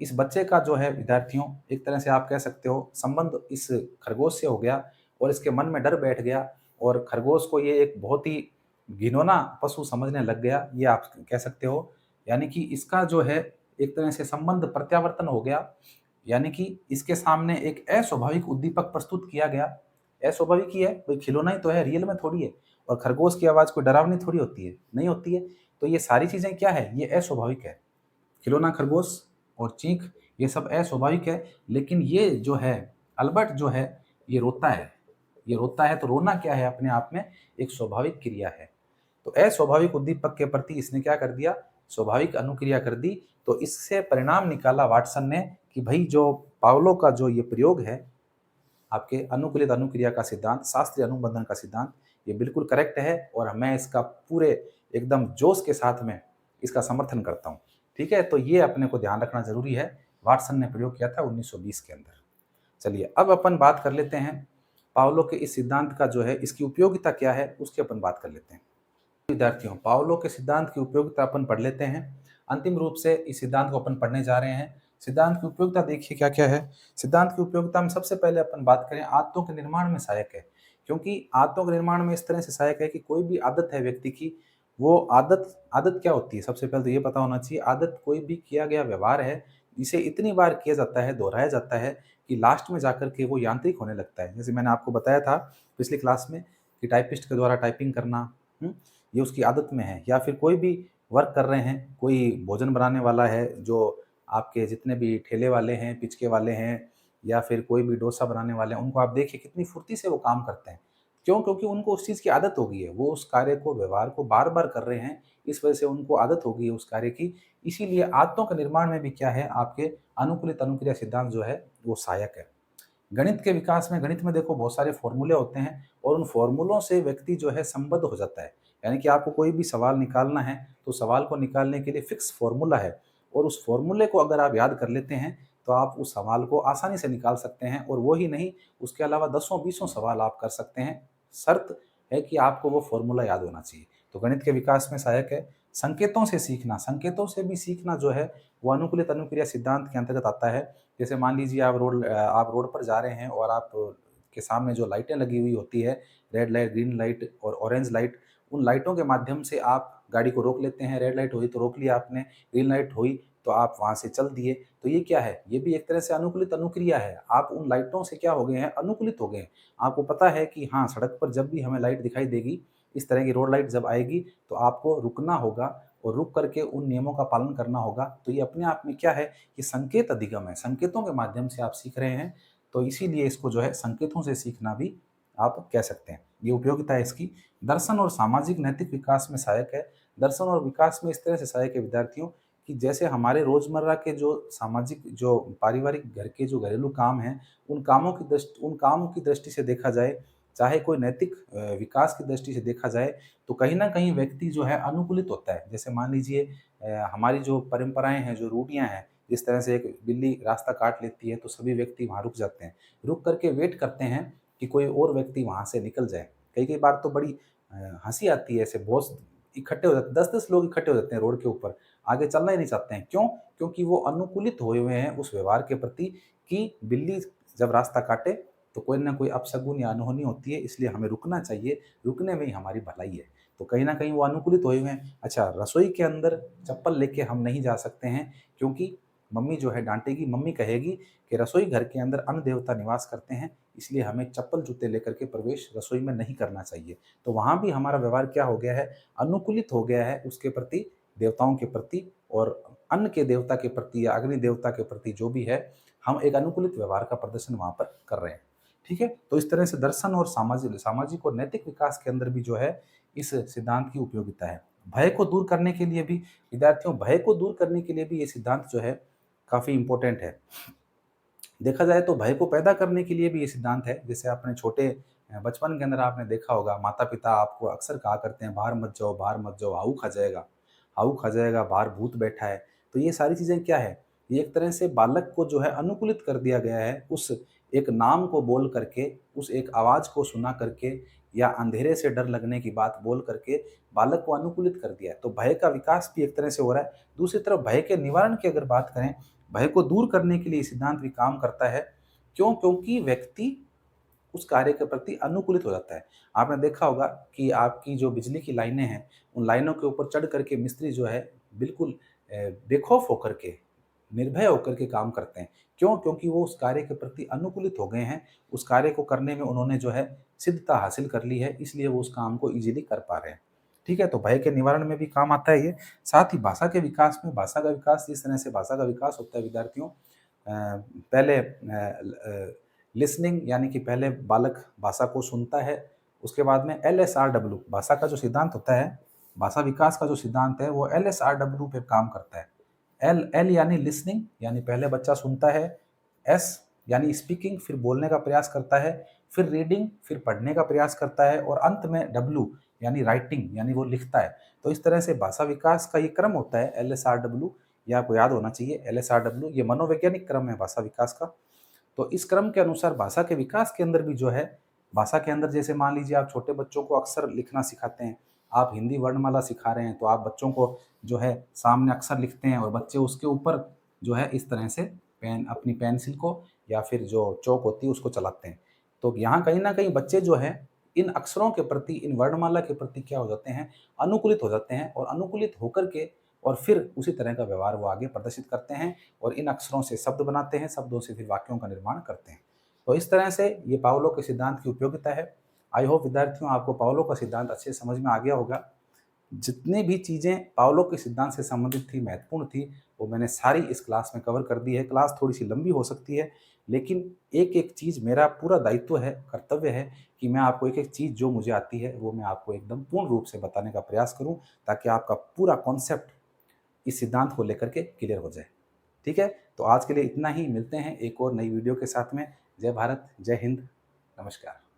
इस बच्चे का जो है विद्यार्थियों, एक तरह से आप कह सकते हो संबंध इस खरगोश से हो गया, और इसके मन में डर बैठ गया, और खरगोश को ये एक बहुत ही घिनौना पशु समझने लग गया, ये आप कह सकते हो। यानी कि इसका जो है एक तरह से संबंध प्रत्यावर्तन हो गया, यानी कि इसके सामने एक अस्वाभाविक उद्दीपक प्रस्तुत किया गया। अस्वाभाविक ही है, कोई खिलौना ही तो है, रियल में थोड़ी है, और खरगोश की आवाज़ कोई डरावनी थोड़ी होती है, नहीं होती है। तो ये सारी चीज़ें क्या है, ये अस्वाभाविक है। खिलौना खरगोश और चीख, ये सब अस्वाभाविक है। लेकिन ये जो है अल्बर्ट जो है, ये रोता है। ये रोता है तो रोना क्या है, अपने आप में एक स्वाभाविक क्रिया है। तो अस्वाभाविक उद्दीपक के प्रति इसने क्या कर दिया, स्वाभाविक अनुक्रिया कर दी। तो इससे परिणाम निकाला वाटसन ने कि भाई जो पावलो का जो ये प्रयोग है, आपके अनुकूलित अनुक्रिया का सिद्धांत, शास्त्रीय अनुबंधन का सिद्धांत, ये बिल्कुल करेक्ट है, और मैं इसका पूरे एकदम जोश के साथ में इसका समर्थन करता हूँ। ठीक है, तो ये अपने को ध्यान रखना जरूरी है। वाटसन ने प्रयोग किया था 1920 के अंदर। चलिए अब अपन बात कर लेते हैं पावलो के इस सिद्धांत का जो है, इसकी उपयोगिता क्या है, उसकी अपन बात कर लेते हैं। विद्यार्थियों, पावलो के सिद्धांत की उपयोगिता अपन पढ़ लेते हैं। अंतिम रूप से इस सिद्धांत को अपन पढ़ने जा रहे हैं। सिद्धांत की उपयोगिता देखिए क्या क्या है। सिद्धांत की उपयोगिता में सबसे पहले अपन बात करें, आदतों के निर्माण में सहायक है। क्योंकि आदतों के निर्माण में इस तरह से सहायक है कि कोई भी आदत है व्यक्ति की, वो आदत आदत क्या होती है, सबसे पहले तो ये पता होना चाहिए। आदत कोई भी किया गया व्यवहार है, इसे इतनी बार किया जाता है, दोहराया जाता है, कि लास्ट में जाकर के वो यांत्रिक होने लगता है। जैसे मैंने आपको बताया था पिछली क्लास में कि टाइपिस्ट के द्वारा टाइपिंग करना, ये उसकी आदत में है। या फिर कोई भी वर्क कर रहे हैं, कोई भोजन बनाने वाला है, जो आपके जितने भी ठेले वाले हैं, पिचके वाले हैं, या फिर कोई भी डोसा बनाने वाले हैं, उनको आप देखिए कितनी फुर्ती से वो काम करते हैं। क्यों? क्योंकि उनको उस चीज़ की आदत हो गई है, वो उस कार्य को, व्यवहार को बार-बार कर रहे हैं, इस वजह से उनको आदत हो गई है उस कार्य की। इसीलिए आदतों के निर्माण में भी क्या है, आपके अनुकूलित अनुक्रिया सिद्धांत जो है, वो सहायक है। गणित के विकास में, गणित में देखो बहुत सारे फॉर्मूले होते हैं, और उन फॉर्मूलों से व्यक्ति जो है संबद्ध हो जाता है। यानी कि आपको कोई भी सवाल निकालना है, तो सवाल को निकालने के लिए फिक्स फॉर्मूला है, और उस फॉर्मूले को अगर आप याद कर लेते हैं, तो आप उस सवाल को आसानी से निकाल सकते हैं। और वो ही नहीं, उसके अलावा दसों बीसों सवाल आप कर सकते हैं। शर्त है कि आपको वो फॉर्मूला याद होना चाहिए। तो गणित के विकास में सहायक है। संकेतों से सीखना, संकेतों से भी सीखना जो है, वो अनुकूलित अनुक्रिया सिद्धांत के अंतर्गत आता है। जैसे मान लीजिए आप रोड पर जा रहे हैं, और आप के सामने जो लाइटें लगी हुई होती है, रेड लाइट, ग्रीन लाइट और ऑरेंज लाइट, उन लाइटों के माध्यम से आप गाड़ी को रोक लेते हैं। रेड लाइट हुई तो रोक लिया आपने, ग्रीन लाइट हुई तो आप वहाँ से चल दिए। तो ये क्या है, ये भी एक तरह से अनुकूलित अनुक्रिया है। आप उन लाइटों से क्या हो गए हैं, अनुकूलित हो गए हैं। आपको पता है कि हाँ, सड़क पर जब भी हमें लाइट दिखाई देगी, इस तरह की रोड लाइट जब आएगी, तो आपको रुकना होगा, और रुक करके उन नियमों का पालन करना होगा। तो ये अपने आप में क्या है, कि संकेत अधिगम है, संकेतों के माध्यम से आप सीख रहे हैं। तो इसीलिए इसको जो है संकेतों से सीखना भी आप कह सकते हैं। ये उपयोगिता है इसकी। दर्शन और सामाजिक नैतिक विकास में सहायक है। दर्शन और विकास में इस तरह से सहायक है विद्यार्थियों, कि जैसे हमारे रोजमर्रा के जो सामाजिक, जो पारिवारिक घर के जो घरेलू काम हैं, उन कामों की दृष्टि से देखा जाए, चाहे कोई नैतिक विकास की दृष्टि से देखा जाए, तो कहीं न कहीं व्यक्ति जो है अनुकूलित होता है। जैसे मान लीजिए हमारी जो परंपराएँ हैं, जो रूढ़ियाँ हैं, जिस तरह से एक बिल्ली रास्ता काट लेती है, तो सभी व्यक्ति वहाँ रुक जाते हैं। रुक करके वेट करते हैं कि कोई और व्यक्ति वहाँ से निकल जाए। कई-कई बार तो बड़ी हँसी आती है, ऐसे बहुत इकट्ठे हो जाते हैं, 10-10 लोग इकट्ठे हो जाते हैं रोड के ऊपर, आगे चलना ही नहीं चाहते हैं। क्यों? क्योंकि वो अनुकूलित हुए हुए हैं उस व्यवहार के प्रति, कि बिल्ली जब रास्ता काटे, तो कोई न कोई अपशगुन या अनहोनी होती है, इसलिए हमें रुकना चाहिए, रुकने में ही हमारी भलाई है। तो कहीं न कहीं वो अनुकूलित हुए हुए हैं। अच्छा, रसोई के अंदर चप्पल लेके हम नहीं जा सकते हैं, क्योंकि मम्मी जो है डांटेगी, मम्मी कहेगी कि रसोई घर के अंदर अन्न देवता निवास करते हैं, इसलिए हमें चप्पल जूते लेकर के प्रवेश रसोई में नहीं करना चाहिए। तो वहाँ भी हमारा व्यवहार क्या हो गया है, अनुकूलित हो गया है उसके प्रति, देवताओं के प्रति, और अन्न के देवता के प्रति या अग्नि देवता के प्रति जो भी है, हम एक अनुकूलित व्यवहार का प्रदर्शन वहाँ पर कर रहे हैं। ठीक है? तो इस तरह से दर्शन और सामाजिक और नैतिक विकास के अंदर भी जो है इस सिद्धांत की उपयोगिता है। भय को दूर करने के लिए भी, विद्यार्थियों, भय को दूर करने के लिए भी ये सिद्धांत जो है काफ़ी इम्पोर्टेंट है। देखा जाए तो भय को पैदा करने के लिए भी ये सिद्धांत है। जैसे आपने छोटे बचपन के अंदर आपने देखा होगा, माता-पिता आपको अक्सर कहा करते हैं, बाहर मत जाओ, हाऊ खा जाएगा, बाहर भूत बैठा है। तो ये सारी चीज़ें क्या है? ये एक तरह से बालक को जो है अनुकूलित कर दिया गया है, उस एक नाम को बोल करके, उस एक आवाज़ को सुना करके, या अंधेरे से डर लगने की बात बोल करके बालक को अनुकूलित कर दिया है। तो भय का विकास भी एक तरह से हो रहा है। दूसरी तरफ भय के निवारण की अगर बात करें, भय को दूर करने के लिए ये सिद्धांत भी काम करता है। क्यों? क्योंकि व्यक्ति उस कार्य के प्रति अनुकूलित हो जाता है। आपने देखा होगा कि आपकी जो बिजली की लाइनें हैं, उन लाइनों के ऊपर चढ़ कर के मिस्त्री जो है बिल्कुल बेखौफ होकर के, निर्भय होकर के काम करते हैं। क्यों? क्योंकि वो उस कार्य के प्रति अनुकूलित हो गए हैं। उस कार्य को करने में उन्होंने जो है सिद्धता हासिल कर ली है, इसलिए वो उस काम को ईज़िली कर पा रहे हैं। ठीक है? तो भय के निवारण में भी काम आता है ये। साथ ही भाषा के विकास में, भाषा का विकास, जिस तरह से भाषा का विकास होता है विद्यार्थियों, पहले लिसनिंग, यानी कि पहले बालक भाषा को सुनता है, उसके बाद में एलएसआरडब्ल्यू, भाषा का जो सिद्धांत होता है, भाषा विकास का जो सिद्धांत है, वो एलएसआरडब्ल्यू पे काम करता है। एल एल यानी लिसनिंग, यानी पहले बच्चा सुनता है, एस यानी स्पीकिंग, फिर बोलने का प्रयास करता है, फिर रीडिंग, फिर पढ़ने का प्रयास करता है, और अंत में डब्ल्यू यानी राइटिंग, यानी वो लिखता है। तो इस तरह से भाषा विकास का ये क्रम होता है, एलएसआरडब्ल्यू, ये आपको याद होना चाहिए। एलएसआरडब्ल्यू ये मनोवैज्ञानिक क्रम है भाषा विकास का। तो इस क्रम के अनुसार भाषा के विकास के अंदर भी जो है, भाषा के अंदर जैसे मान लीजिए आप छोटे बच्चों को अक्षर लिखना सिखाते हैं, आप हिंदी वर्णमाला सिखा रहे हैं, तो आप बच्चों को जो है सामने अक्षर लिखते हैं और बच्चे उसके ऊपर जो है इस तरह से अपनी पेंसिल को या फिर जो चॉक होती है उसको चलाते हैं। तो यहाँ कहीं न कहीं बच्चे जो हैं इन अक्षरों के प्रति, इन वर्णमाला के प्रति क्या हो जाते हैं, अनुकूलित हो जाते हैं, और अनुकूलित होकर के और फिर उसी तरह का व्यवहार वो आगे प्रदर्शित करते हैं, और इन अक्षरों से शब्द बनाते हैं, शब्दों से फिर वाक्यों का निर्माण करते हैं। तो इस तरह से ये पावलो के सिद्धांत की उपयोगिता है। आई होप विद्यार्थियों आपको पावलो का सिद्धांत अच्छे से समझ में आ गया होगा। जितनी भी चीज़ें पावलो के सिद्धांत से संबंधित थी, महत्वपूर्ण थी, वो मैंने सारी इस क्लास में कवर कर दी है। क्लास थोड़ी-सी लंबी हो सकती है, लेकिन एक-एक चीज़ मेरा पूरा दायित्व है, कर्तव्य है कि मैं आपको एक-एक चीज़ जो मुझे आती है, वो मैं आपको एकदम पूर्ण रूप से बताने का प्रयास करूँ, ताकि आपका पूरा कॉन्सेप्ट इस सिद्धांत को लेकर के क्लियर हो जाए। ठीक है? तो आज के लिए इतना ही, मिलते हैं एक और नई वीडियो के साथ में। जय भारत, जय हिंद, नमस्कार।